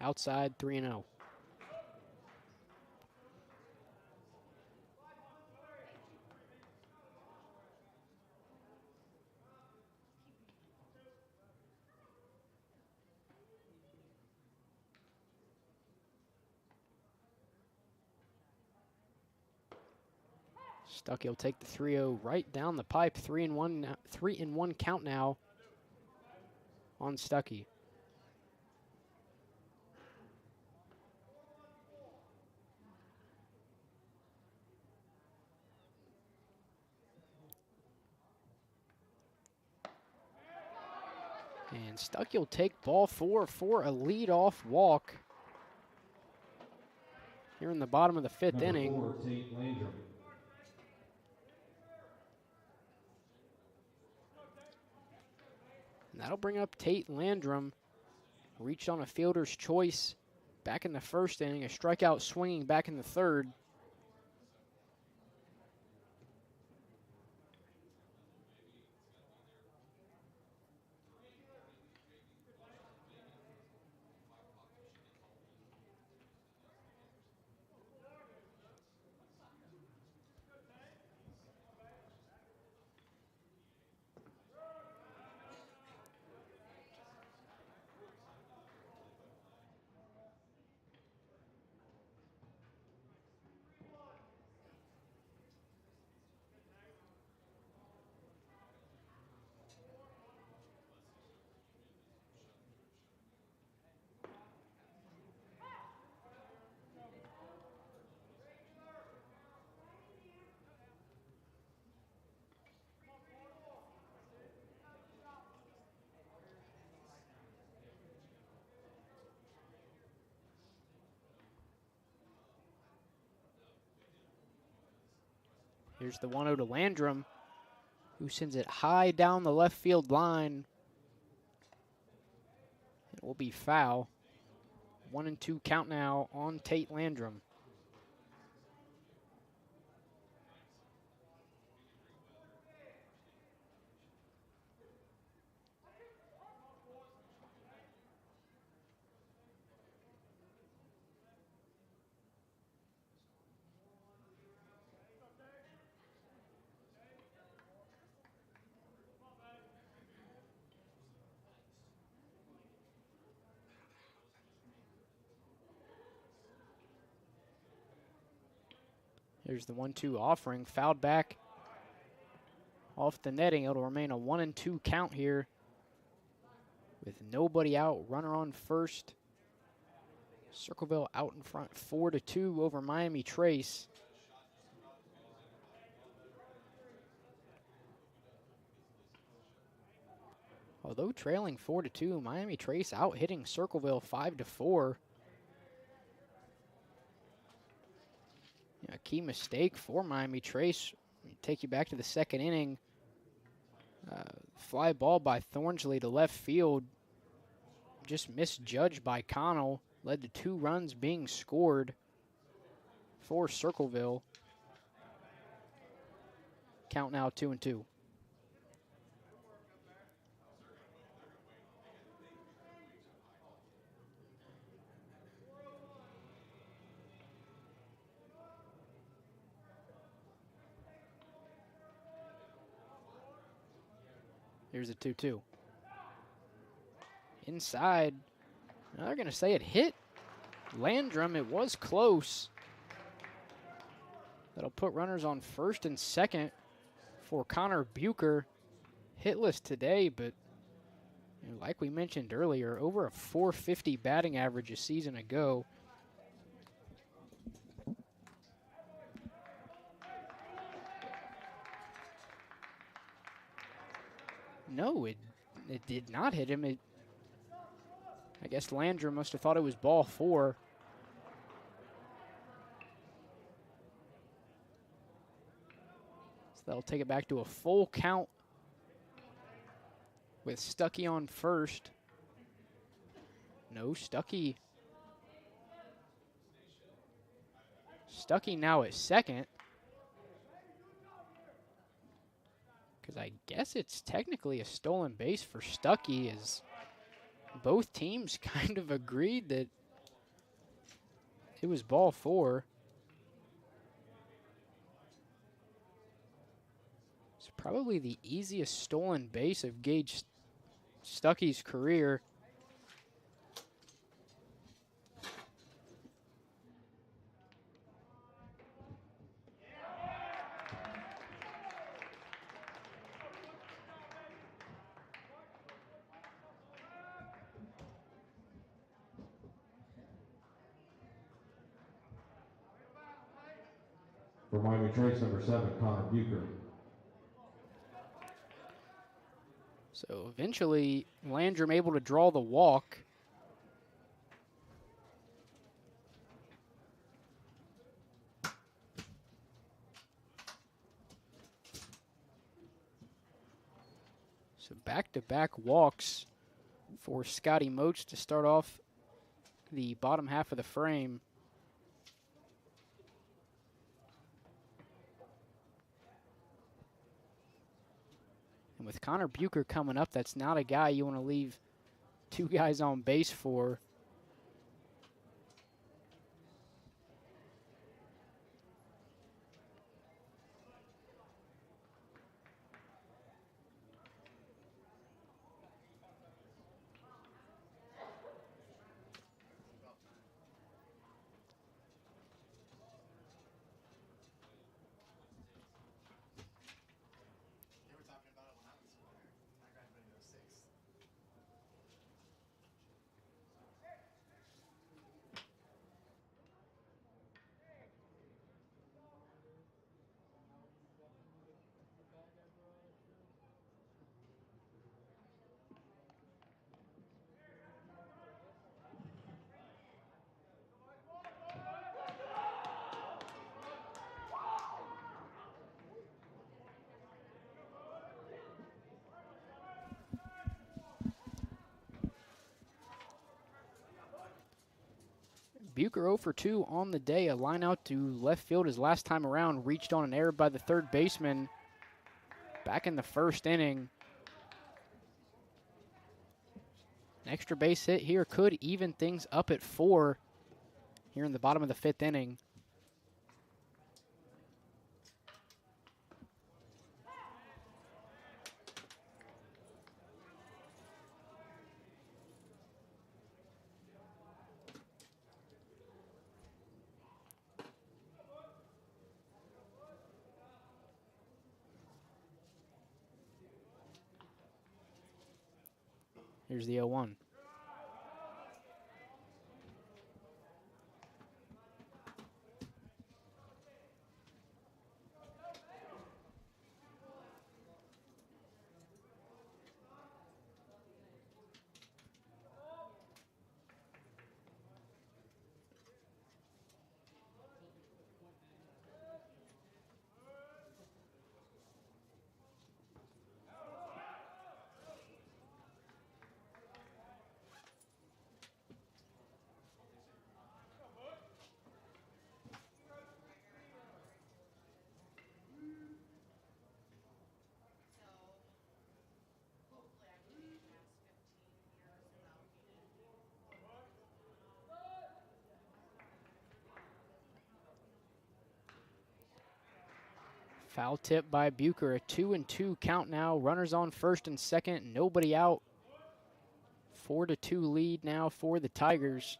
Outside, 3-0. Stuckey will take the 3-0 right down the pipe. 3-1 count now on Stuckey. And Stuckey will take ball 4 for a leadoff walk here in the bottom of the 5th inning. Number 4, Tate Landrum. And that'll bring up Tate Landrum. Reached on a fielder's choice back in the 1st inning, a strikeout swinging back in the 3rd. Here's the 1-0 to Landrum, who sends it high down the left field line. It will be foul. 1-2 count now on Tate Landrum. Here's the 1-2 offering, fouled back off the netting. It'll remain a 1-2 count here with nobody out. Runner on first. Circleville out in front, 4-2 over Miami Trace. Although trailing 4-2, Miami Trace out hitting Circleville 5-4. A key mistake for Miami Trace. Take you back to the 2nd inning. Fly ball by Thornsley to left field. Just misjudged by Connell. Led to 2 runs being scored for Circleville. Count now 2-2. Here's a 2-2. Inside. Now they're going to say it hit Landrum. It was close. That'll put runners on 1st and 2nd for Connor Bucher. Hitless today, but like we mentioned earlier, over a .450 batting average a season ago. No, it did not hit him. I guess Landrum must have thought it was ball 4. So that'll take it back to a full count with Stuckey on first. No, Stuckey now at second. Because I guess it's technically a stolen base for Stuckey, as both teams kind of agreed that it was ball 4. It's probably the easiest stolen base of Gage Stuckey's career. For Miami Trace, number 7, Connor Bucher. So eventually, Landrum able to draw the walk. So back-to-back walks for Scotty Moats to start off the bottom half of the frame. And with Connor Bucher coming up, that's not a guy you want to leave two guys on base for. Bucher 0 for 2 on the day. A line out to left field his last time around. Reached on an error by the third baseman back in the first inning. An extra base hit here could even things up at 4 here in the bottom of the 5th inning. Here's the 0-1. Foul tip by Bucher. A 2-2 count now. Runners on first and second. Nobody out. 4-2 lead now for the Tigers.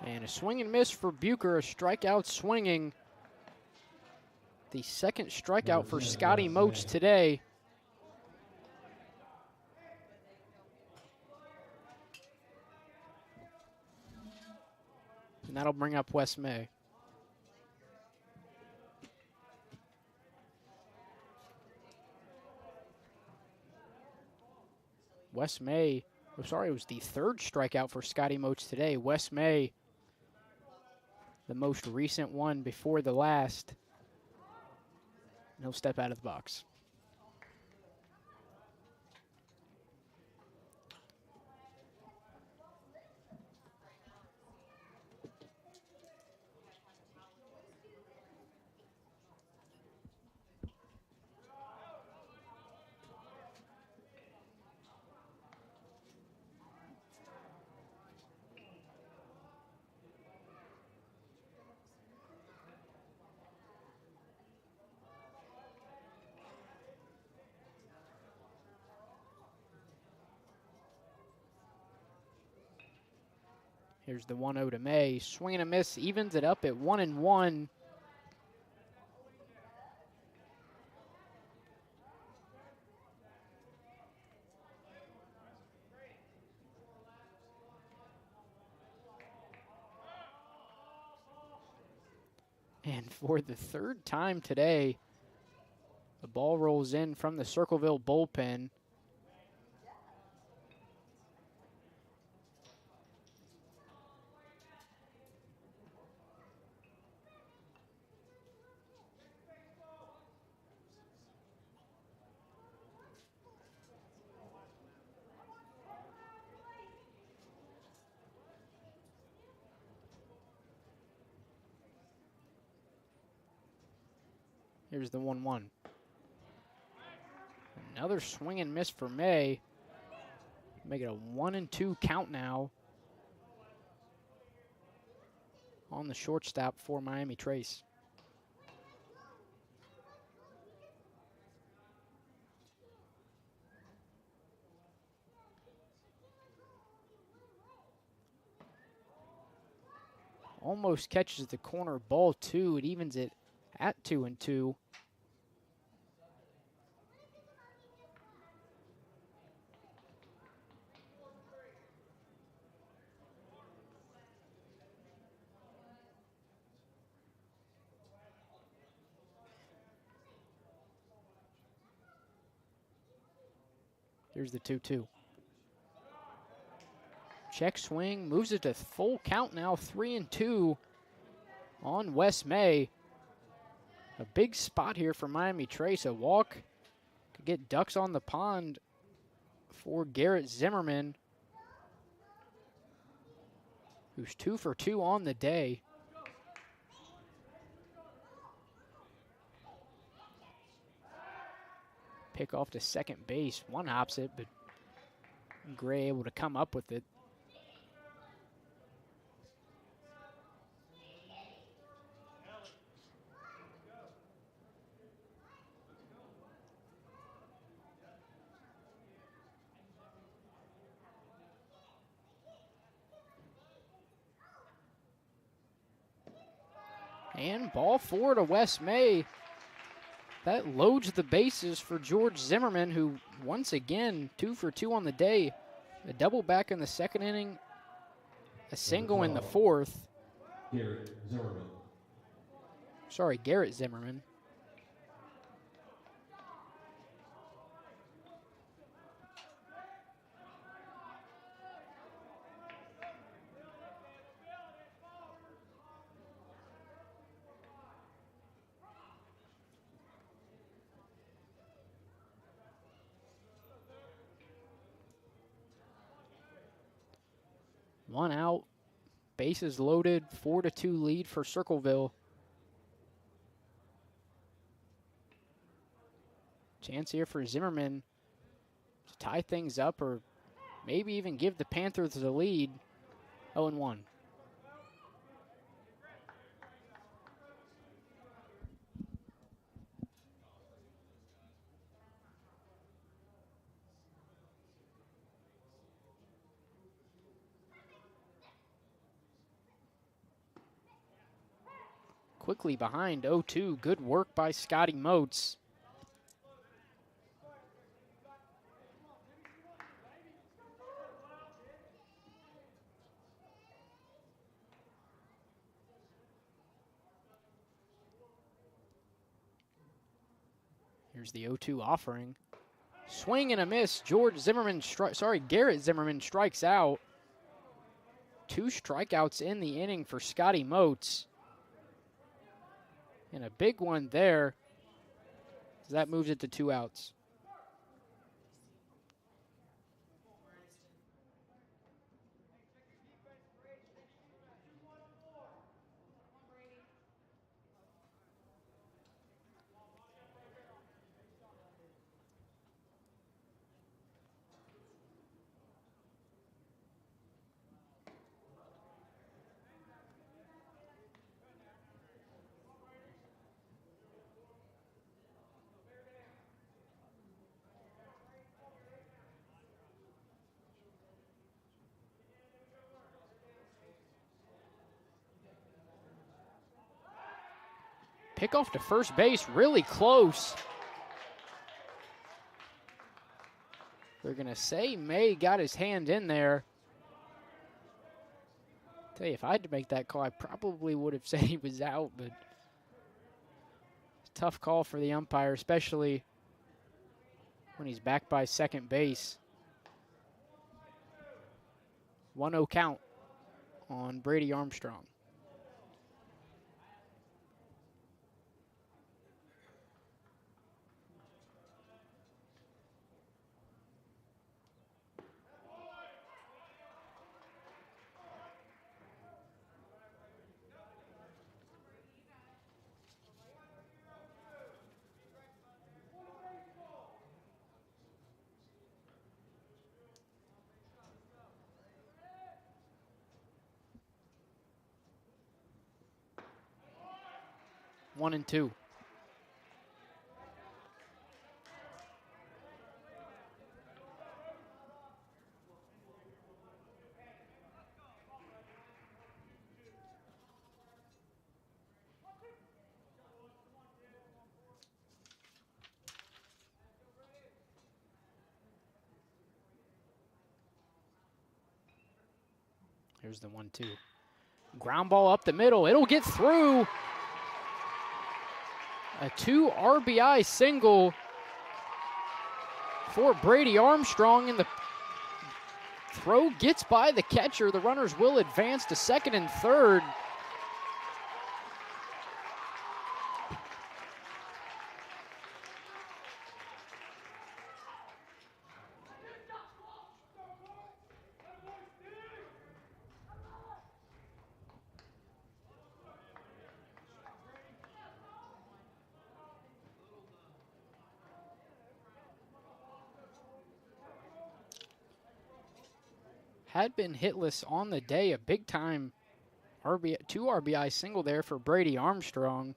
And a swing and miss for Bucher, a strikeout swinging. The second strikeout for Scotty Moats today. And that'll bring up Wes May. Wes May, I'm sorry, it was the third strikeout for Scotty Moats today. Wes May, the most recent one before the last. And he'll step out of the box. Here's the 1-0 to May. Swing and a miss, evens it up at 1-1. And for the third time today, the ball rolls in from the Circleville bullpen. Here's the 1-1. Another swing and miss for May. Make it a 1-2 count now on the shortstop for Miami Trace. Almost catches the corner ball too. It evens it at 2-2. Here's the 2-2. Check swing, moves it to full count now, 3-2 on Wes May. A big spot here for Miami Trace. A walk could get ducks on the pond for Garrett Zimmerman, who's 2 for 2 on the day. Pick off to second base. One hops it, but Gray able to come up with it. And ball 4 to Wes May. That loads the bases for George Zimmerman, who once again 2 for 2 on the day. A double back in the second inning, a single in the fourth. Garrett Zimmerman. Sorry, Garrett Zimmerman. One out, bases loaded, 4-2 lead for Circleville. Chance here for Zimmerman to tie things up or maybe even give the Panthers the lead. 0-1. Quickly behind 0-2. Good work by Scotty Moats. Here's the 0-2 offering. Swing and a miss. Garrett Zimmerman strikes out. 2 strikeouts in the inning for Scotty Moats. And a big one there. That moves it to 2 outs. Pickoff to first base, really close. They're going to say May got his hand in there. Tell you, if I had to make that call, I probably would have said he was out, but tough call for the umpire, especially when he's back by second base. 1-0 count on Brady Armstrong. One and two. Here's the 1-2. Ground ball up the middle. It'll get through. A 2 RBI single for Brady Armstrong, and the throw gets by the catcher. The runners will advance to second and third. Had been hitless on the day, a big time 2 RBI single there for Brady Armstrong.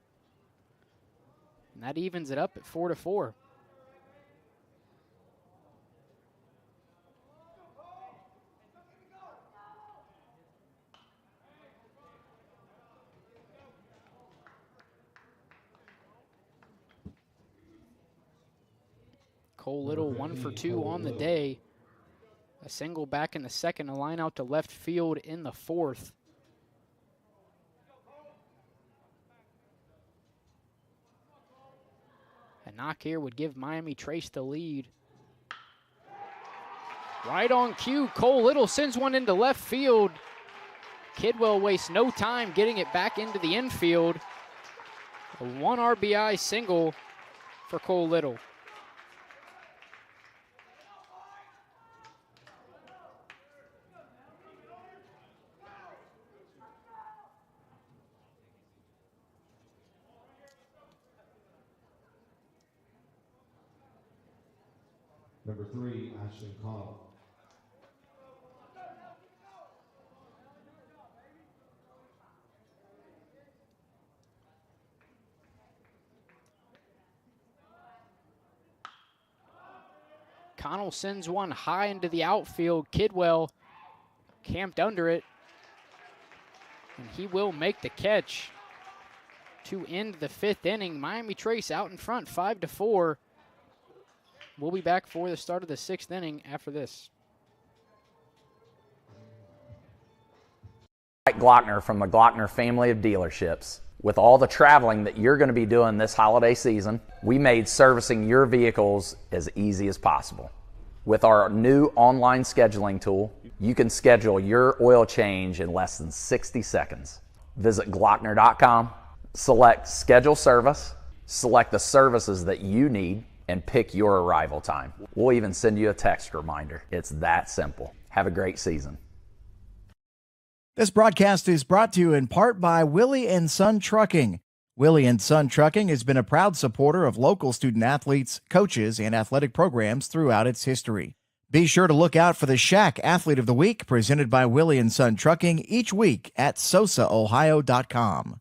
And that evens it up at 4-4. Cole Little 1 for 2 on the day. A single back in the second, a line out to left field in the fourth. A knock here would give Miami Trace the lead. Right on cue, Cole Little sends one into left field. Kidwell wastes no time getting it back into the infield. A 1 RBI single for Cole Little. Number 3, Ashton Connell. Connell sends one high into the outfield. Kidwell camped under it, and he will make the catch to end the fifth inning. Miami Trace out in front, 5-4. We'll be back for the start of the sixth inning after this. Glockner from the Glockner family of dealerships. With all the traveling that you're going to be doing this holiday season, we made servicing your vehicles as easy as possible. With our new online scheduling tool, you can schedule your oil change in less than 60 seconds. Visit Glockner.com, select Schedule Service, select the services that you need, and pick your arrival time. We'll even send you a text reminder. It's that simple. Have a great season. This broadcast is brought to you in part by Willie and Son Trucking. Willie and Son Trucking has been a proud supporter of local student athletes, coaches, and athletic programs throughout its history. Be sure to look out for the Shack Athlete of the Week presented by Willie and Son Trucking each week at sosaohio.com.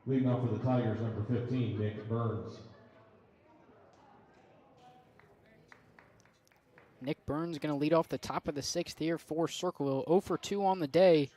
Leading off for the Tigers, number 15, Nick Burns. Nick Burns going to lead off the top of the 6th here for Circleville. 0 for 2 on the day.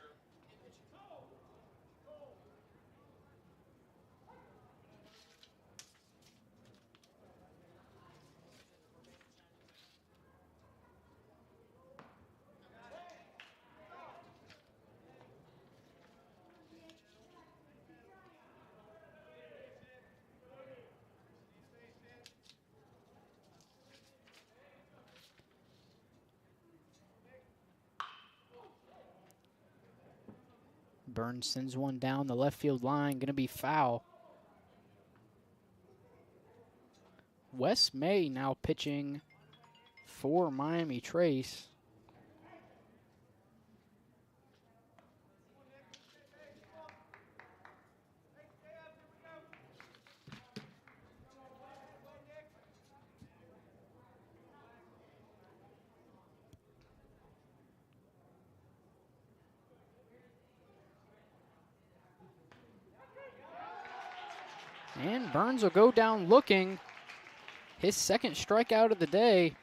Burns sends one down the left field line, going to be foul. Wes May now pitching for Miami Trace. And Burns will go down looking. His second strikeout of the day.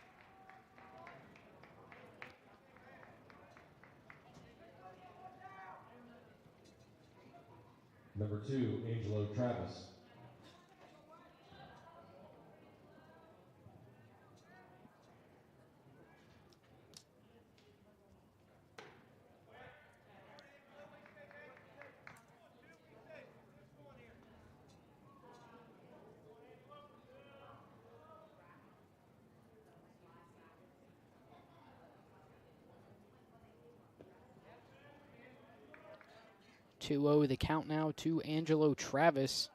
Number 2, Angelo Travis. The count now to Angelo Travis.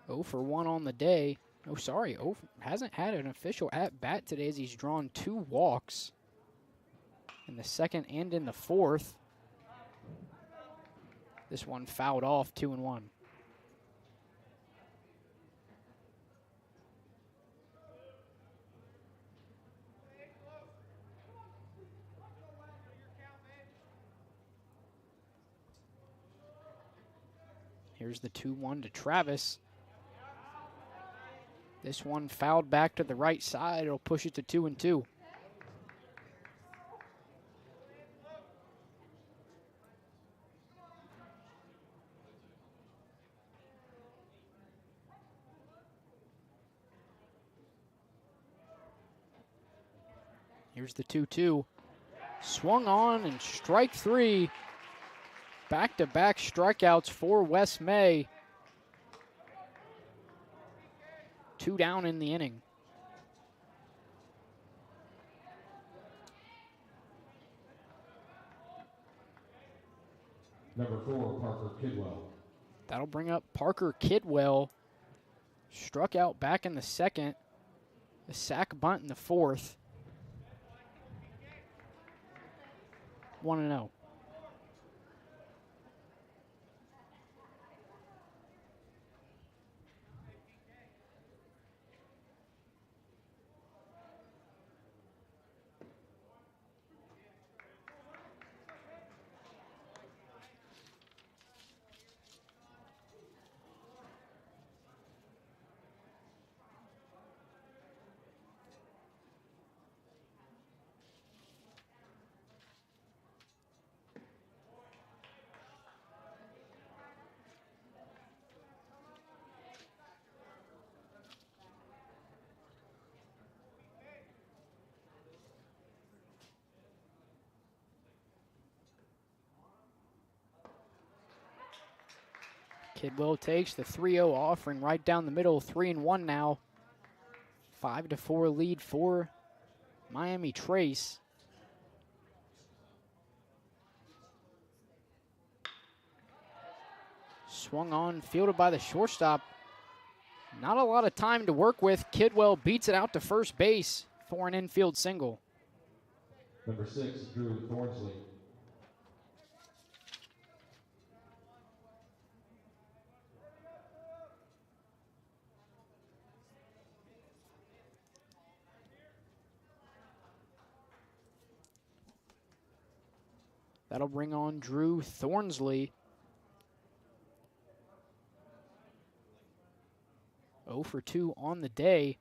0 for 1 on the day. Oh, sorry. Hasn't had an official at-bat today as he's drawn 2 walks in the 2nd and in the 4th. This one fouled off, 2-1. Here's the 2-1 to Travis. This one fouled back to the right side. It'll push it to 2-2. Here's the 2-2. Swung on and strike 3. Back-to-back strikeouts for Wes May. 2 down in the inning. Number 4, Parker Kidwell. That'll bring up Parker Kidwell. Struck out back in the 2nd. A sac bunt in the 4th. 1-0. Kidwell takes the 3-0 offering right down the middle, 3-1 now. 5-4 lead for Miami Trace. Swung on, fielded by the shortstop. Not a lot of time to work with. Kidwell beats it out to first base for an infield single. Number 6, Drew Thornsley. That'll bring on Drew Thornsley. 0 for 2 on the day.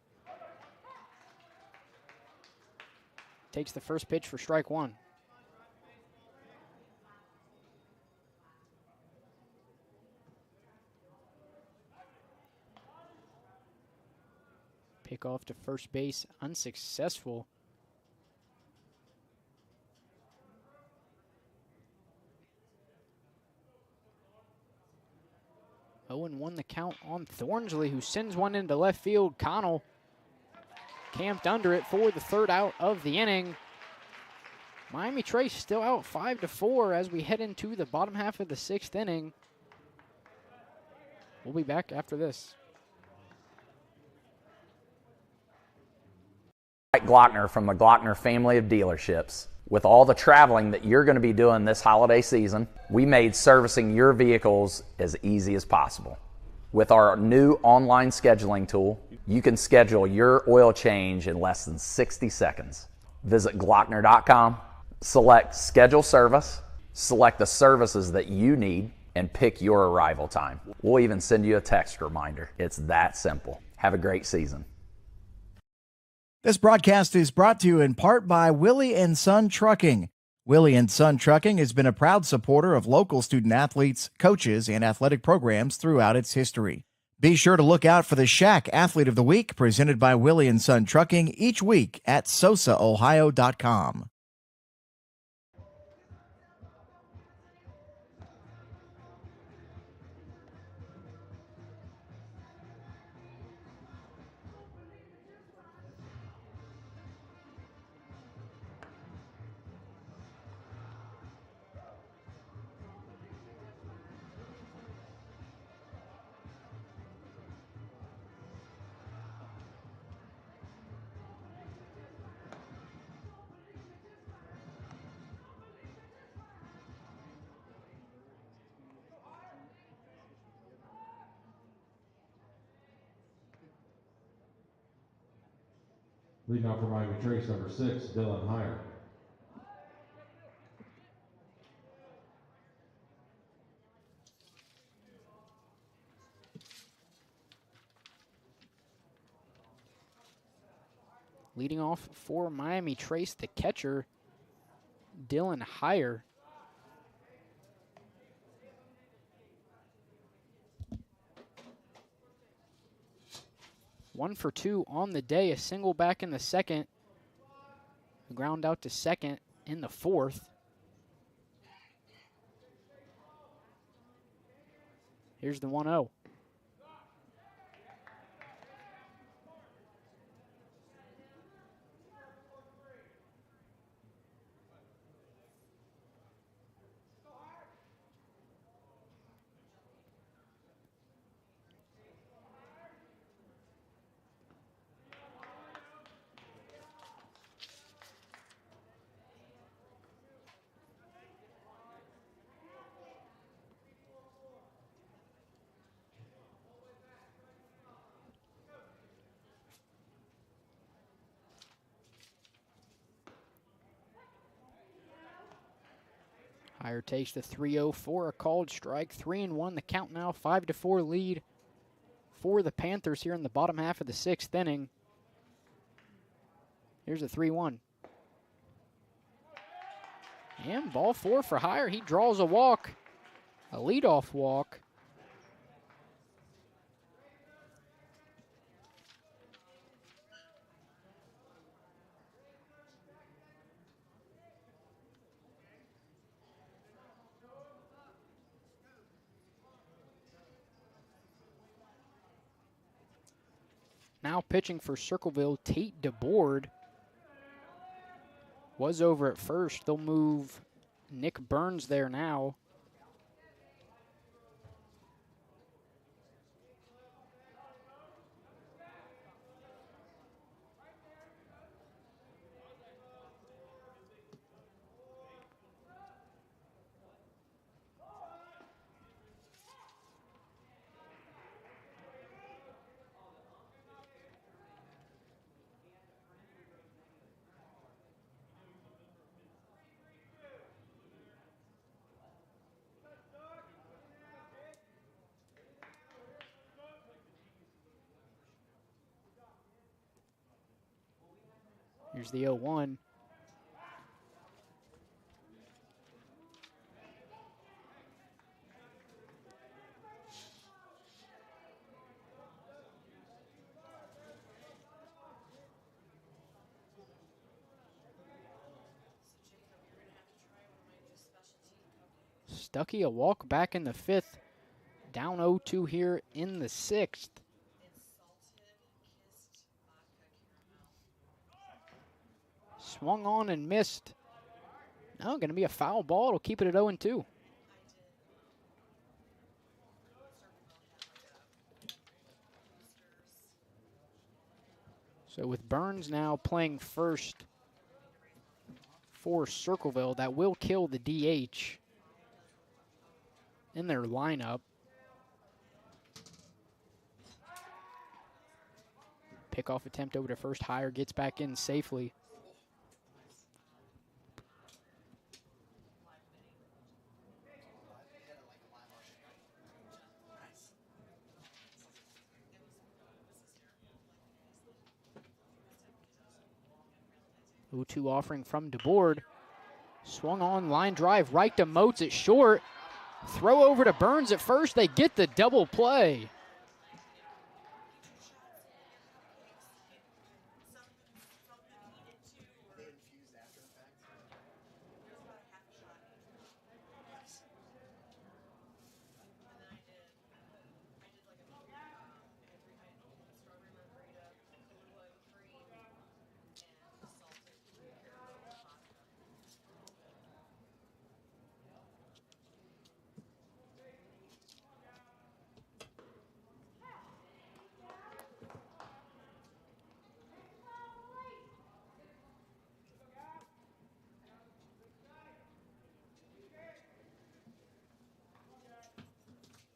Takes the first pitch for strike one. Pick off to first base, unsuccessful. Oh, and 1 the count on Thornsley, who sends one into left field. Connell camped under it for the third out of the inning. Miami Trace still out 5-4 as we head into the bottom half of the 6th inning. We'll be back after this. Glockner from the Glockner family of dealerships. With all the traveling that you're going to be doing this holiday season, we made servicing your vehicles as easy as possible. With our new online scheduling tool, you can schedule your oil change in less than 60 seconds. Visit Glockner.com, select Schedule Service, select the services that you need, and pick your arrival time. We'll even send you a text reminder. It's that simple. Have a great season. This broadcast is brought to you in part by Willie and Son Trucking. Willie and Son Trucking has been a proud supporter of local student athletes, coaches, and athletic programs throughout its history. Be sure to look out for the Shack Athlete of the Week presented by Willie and Son Trucking each week at sosaohio.com. Leading off for Miami Trace, number 6, Dylan Heyer. Leading off for Miami Trace, the catcher, Dylan Heyer. One for 2 on the day, a single back in the second, a ground out to second in the fourth. Here's the 1-0. Heyer takes the 3-0 for a called strike. 3-1 the count now. 5-4 lead for the Panthers here in the bottom half of the 6th inning. Here's a 3-1. And ball 4 for Heyer. He draws a walk, a leadoff walk. Now pitching for Circleville, Tate DeBoard was over at first. They'll move Nick Burns there now. Here's the 0-1. Stuckey a walk back in the 5th. Down 0-2 here in the 6th. Swung on and missed. Now going to be a foul ball. It'll keep it at 0-2. So with Burns now playing first for Circleville, that will kill the DH in their lineup. Pickoff attempt over to first. Higher gets back in safely. O2 offering from DeBoard. Swung on, line drive, right to Moats at short. Throw over to Burns at first. They get the double play.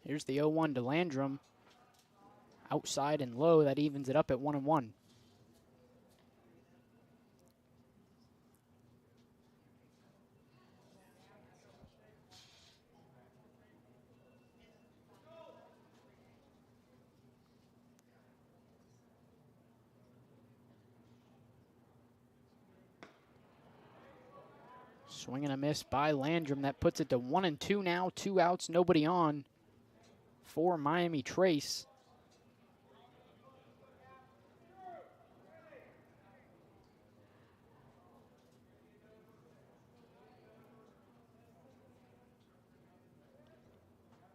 Here's the 0-1 to Landrum. Outside and low, that evens it up at 1-1. Swing and a miss by Landrum. That puts it to 1-2 now. 2 outs, nobody on for Miami Trace.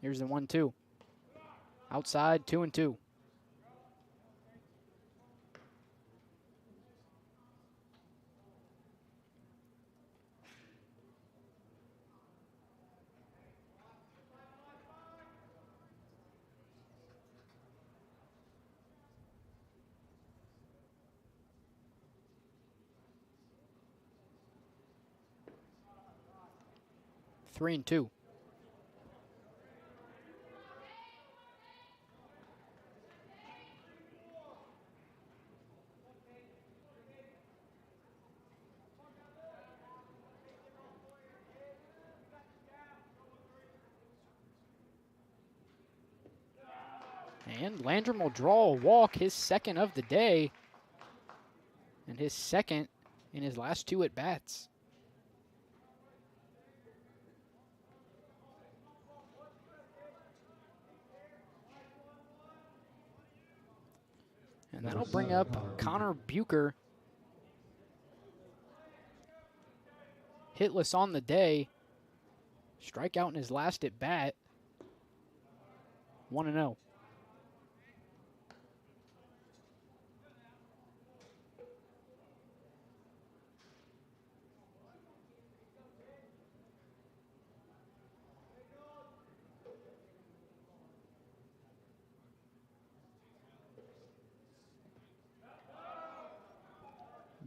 Here's the 1-2. Outside, 2-2. Three and two. And Landrum will draw a walk, his second of the day, and his second in his last 2 at-bats. And that'll bring up Connor Bucher. Hitless on the day. Strikeout in his last at-bat. 1-0.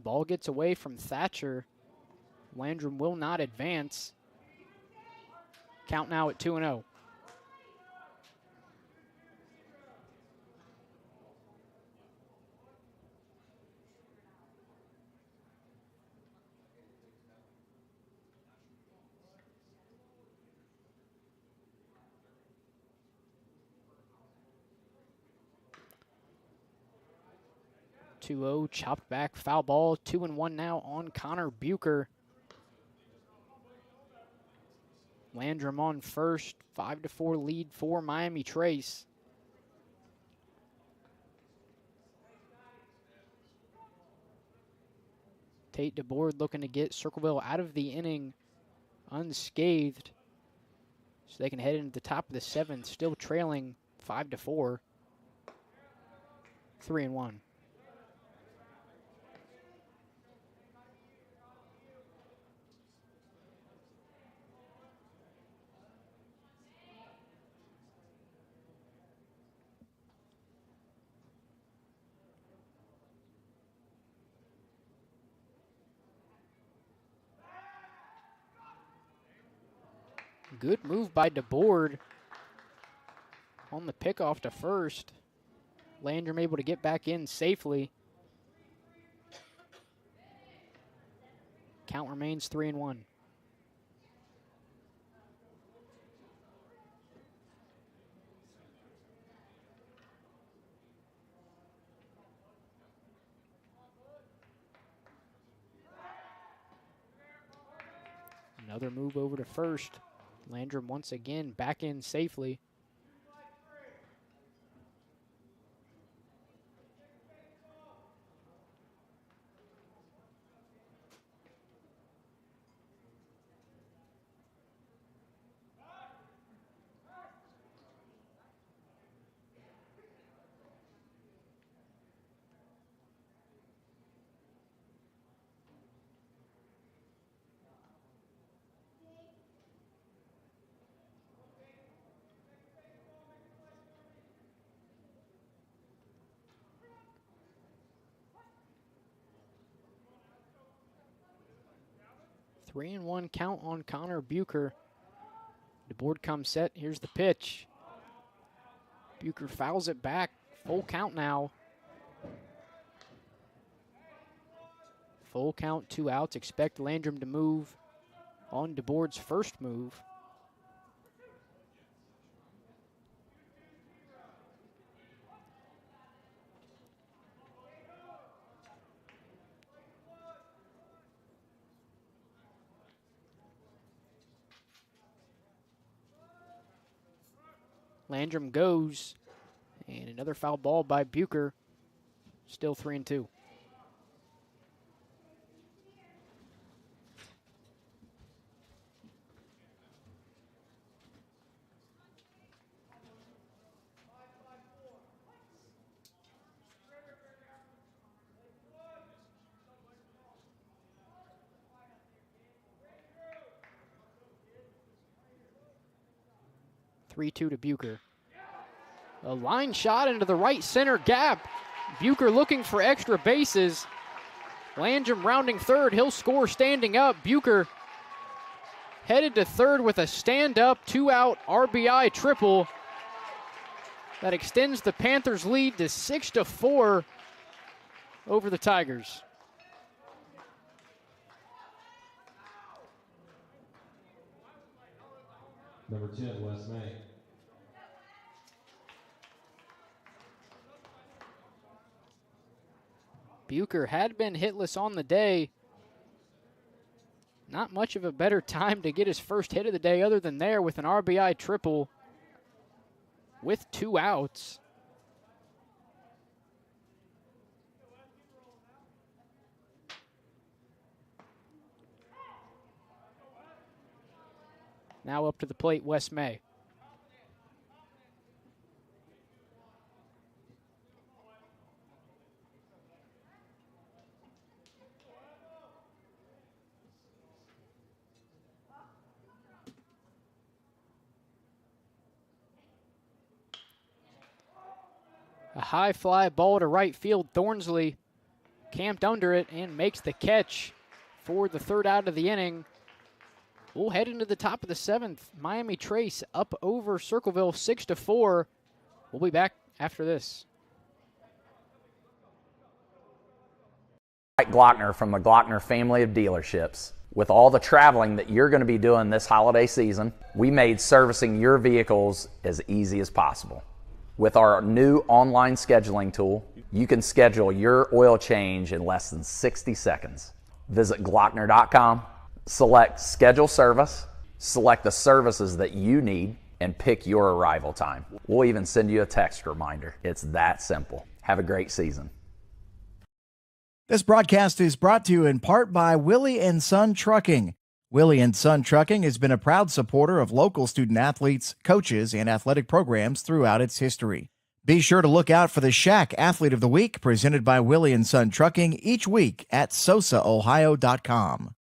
Ball gets away from Thatcher. Landrum will not advance. Count now at 2-0. 2-0, chopped back, foul ball, 2-1 now on Connor Bucher. Landrum on first, 5-4 lead for Miami Trace. Tate DeBoard looking to get Circleville out of the inning unscathed, so they can head into the top of the 7th, still trailing 5-4, 3-1. Good move by DeBoard on the pickoff to first. Landrum able to get back in safely. Count remains 3-1. Another move over to first. Landrum once again back in safely. Three and one count on Connor Bucher. The board comes set. Here's the pitch. Bucher fouls it back. Full count now. Full count, 2 outs. Expect Landrum to move on DeBoard's first move. Landrum goes, and another foul ball by Bucher. Still 3-2. Three-two to Bucher. A line shot into the right center gap. Bucher looking for extra bases. Landrum rounding third. He'll score standing up. Bucher headed to third with a stand-up 2-out RBI triple. That extends the Panthers' lead to 6-4 over the Tigers. Number 10, Wes May. Bucher had been hitless on the day. Not much of a better time to get his first hit of the day other than there with an RBI triple with 2 outs. Now up to the plate, Wes May. A high fly ball to right field. Thornsley camped under it and makes the catch for the 3rd out of the inning. We'll head into the top of the 7th. Miami Trace up over Circleville 6-4. We'll be back after this. Glockner from the Glockner family of dealerships. With all the traveling that you're going to be doing this holiday season, we made servicing your vehicles as easy as possible. With our new online scheduling tool, you can schedule your oil change in less than 60 seconds. Visit Glockner.com, select Schedule Service, select the services that you need, and pick your arrival time. We'll even send you a text reminder. It's that simple. Have a great season. This broadcast is brought to you in part by Willie and Son Trucking. Willie and Son Trucking has been a proud supporter of local student athletes, coaches, and athletic programs throughout its history. Be sure to look out for the Shack Athlete of the Week presented by Willie and Son Trucking each week at sosaohio.com.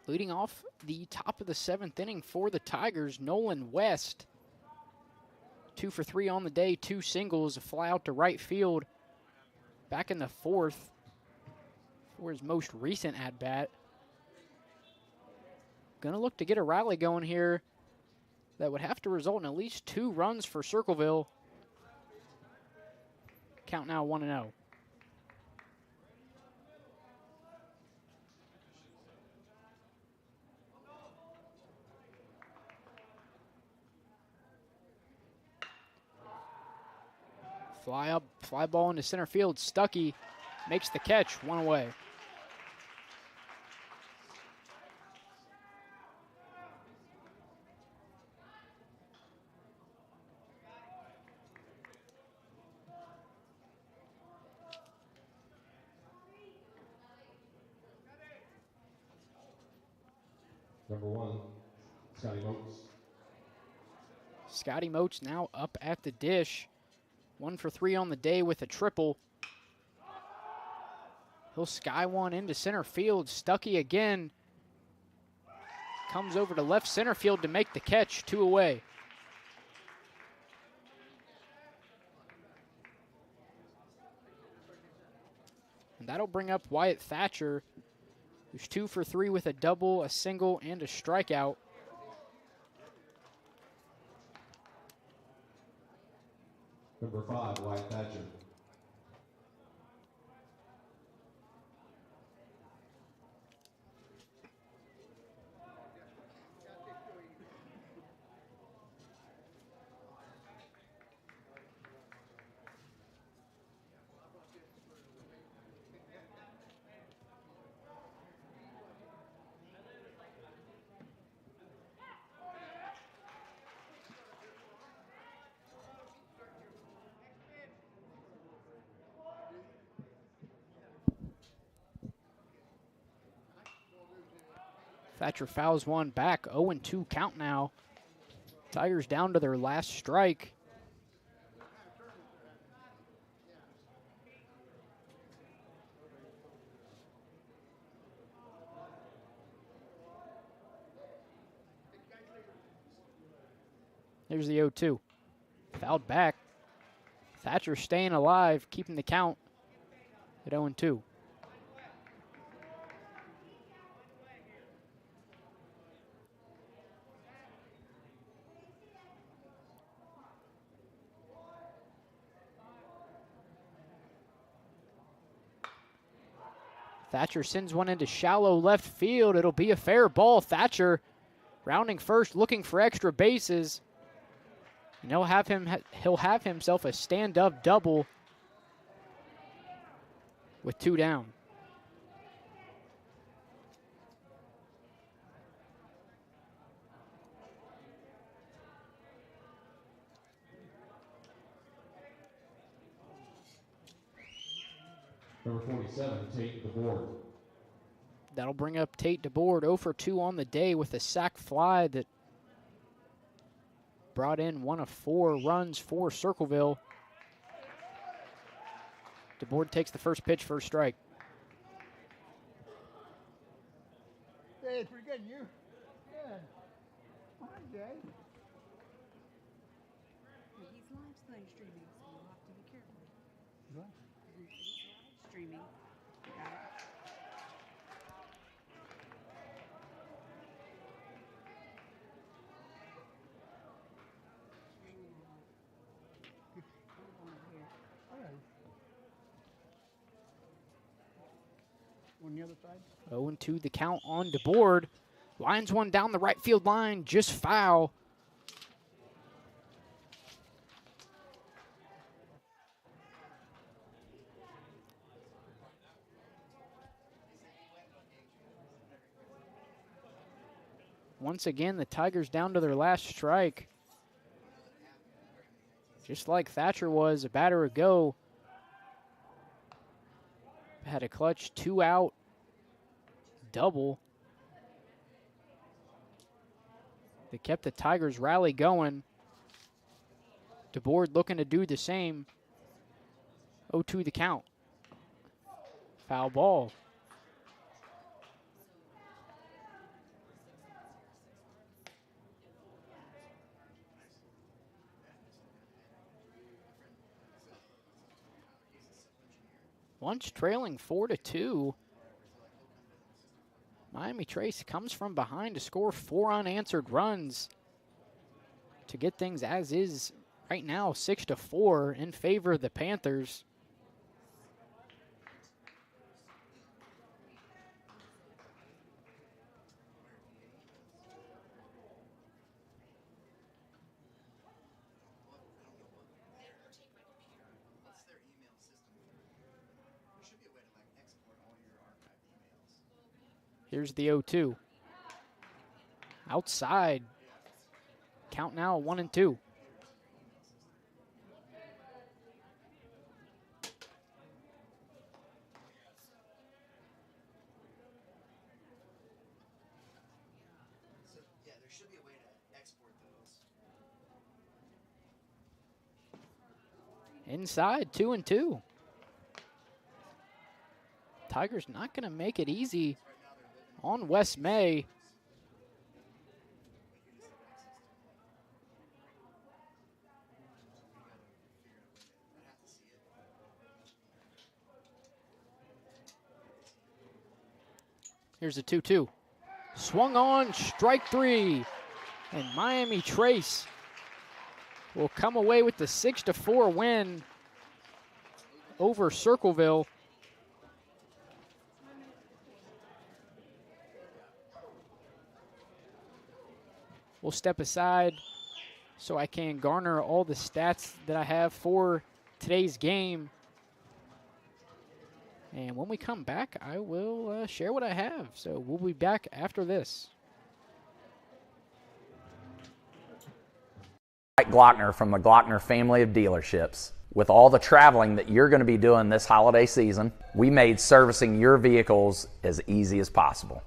Leading off the top of the 7th inning for the Tigers, Nolan West. 2 for 3 on the day, 2 singles, a fly out to right field. Back in the 4th for his most recent at-bat. Gonna look to get a rally going here that would have to result in at least 2 runs for Circleville. Count now 1-0. Fly ball into center field. Stuckey makes the catch, 1 away. Number 1, Scotty Motes. Scotty Motes now up at the dish. 1 for 3 on the day with a triple. He'll sky one into center field. Stuckey again. Comes over to left center field to make the catch, 2 away. And that'll bring up Wyatt Thatcher, who's 2 for 3 with a double, a single, and a strikeout. Number 5, Wyatt Thatcher. Thatcher fouls one back, 0-2 count now. Tigers down to their last strike. Here's the 0-2. Fouled back. Thatcher staying alive, keeping the count at 0-2. Thatcher sends one into shallow left field. It'll be a fair ball. Thatcher rounding first, looking for extra bases. And he'll have himself a stand-up double with 2 down. Number 47, Tate DeBoard. That'll bring up Tate DeBoard 0 for 2 on the day with a sac fly that brought in 1 of 4 runs for Circleville. DeBoard takes the first pitch for a strike. Hey, pretty good. You? Good. Come on, Jay. He's live streaming, so you'll have to be careful. What? He's live streaming. Got it. All right. On the other side? 0-2 the count on DeBoard. Lines one down the right field line, just foul. Once again, the Tigers down to their last strike. Just like Thatcher was a batter ago. Had a clutch 2-out double. They kept the Tigers rally going. DeBoard looking to do the same. 0-2 the count. Foul ball. Once trailing 4-2. Miami Trace comes from behind to score 4 unanswered runs to get things as is right now 6-4 in favor of the Panthers. Here's the 0-2. Outside. Count now 1-2. Yeah, there should be a way to export those. Inside, 2-2. Tigers not going to make it easy on West May. Here's a 2-2. Swung on, strike 3. And Miami Trace will come away with the 6-4 win over Circleville. We'll step aside so I can garner all the stats that I have for today's game. And when we come back, I will share what I have. So we'll be back after this. Glockner from the Glockner family of dealerships. With all the traveling that you're going to be doing this holiday season, we made servicing your vehicles as easy as possible.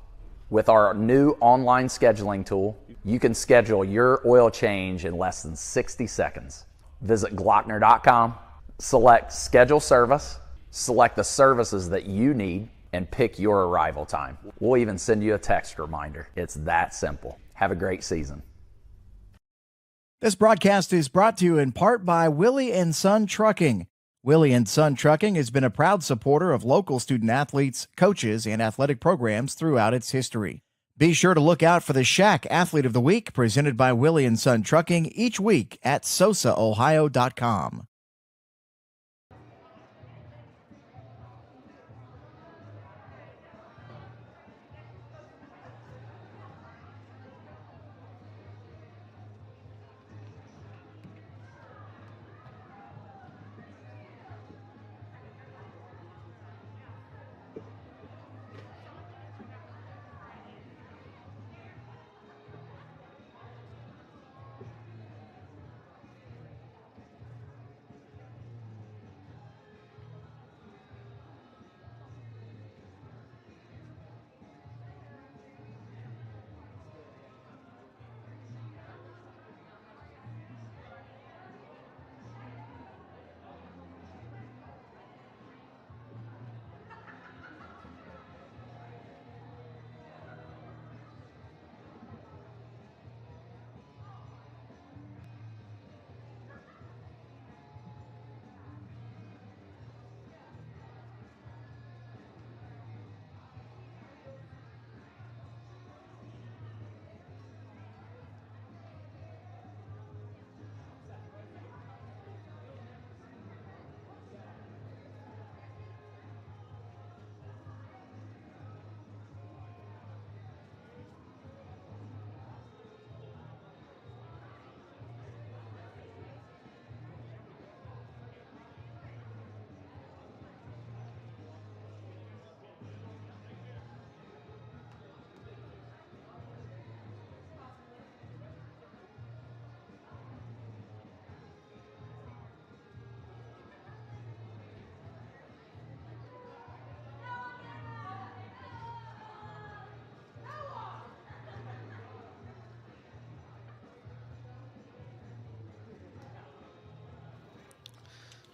With our new online scheduling tool, you can schedule your oil change in less than 60 seconds. Visit Glockner.com, select Schedule Service, select the services that you need, and pick your arrival time. We'll even send you a text reminder. It's that simple. Have a great season. This broadcast is brought to you in part by Willie and Son Trucking. Willie and Son Trucking has been a proud supporter of local student athletes, coaches, and athletic programs throughout its history. Be sure to look out for the Shack Athlete of the Week presented by Willie and Son Trucking each week at sosaohio.com.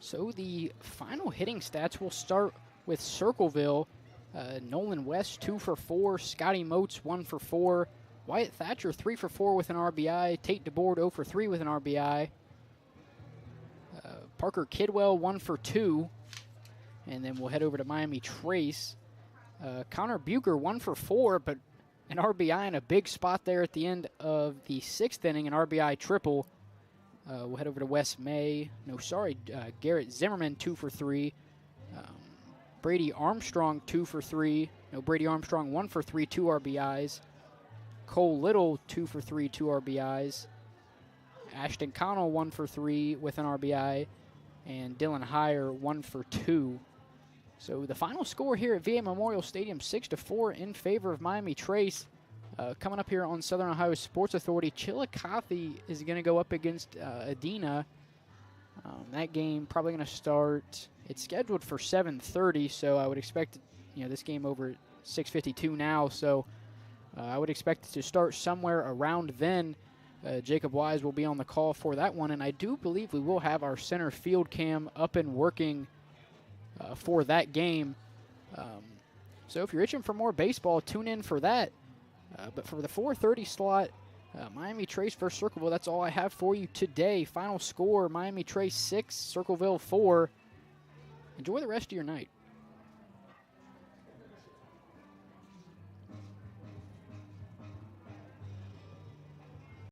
So the final hitting stats will start with Circleville. Nolan West 2 for 4, Scotty Moats 1 for 4, Wyatt Thatcher 3 for 4 with an RBI, Tate DeBoard 0 for 3 with an RBI, Parker Kidwell 1 for 2, and then we'll head over to Miami Trace. Connor Bucher 1 for 4, but an RBI in a big spot there at the end of the 6th inning, an RBI triple. We'll head over to West May. Garrett Zimmerman 2 for 3. Brady Armstrong 2 for 3. Brady Armstrong 1 for 3, 2 RBIs. Cole Little 2 for 3, 2 RBIs. Ashton Connell 1 for 3 with an RBI. And Dylan Heyer 1 for 2. So the final score here at VA Memorial Stadium, 6-4 in favor of Miami Trace. Coming up here on Southern Ohio Sports Authority, Chillicothe is going to go up against Adena. That game probably going to start. It's scheduled for 7:30, so I would expect this game over at 6:52 now. So I would expect it to start somewhere around then. Jacob Wise will be on the call for that one, and I do believe we will have our center field cam up and working for that game. So if you're itching for more baseball, tune in for that. But for the 4:30 slot, Miami Trace versus Circleville, that's all I have for you today. Final score, Miami Trace 6, Circleville 4. Enjoy the rest of your night.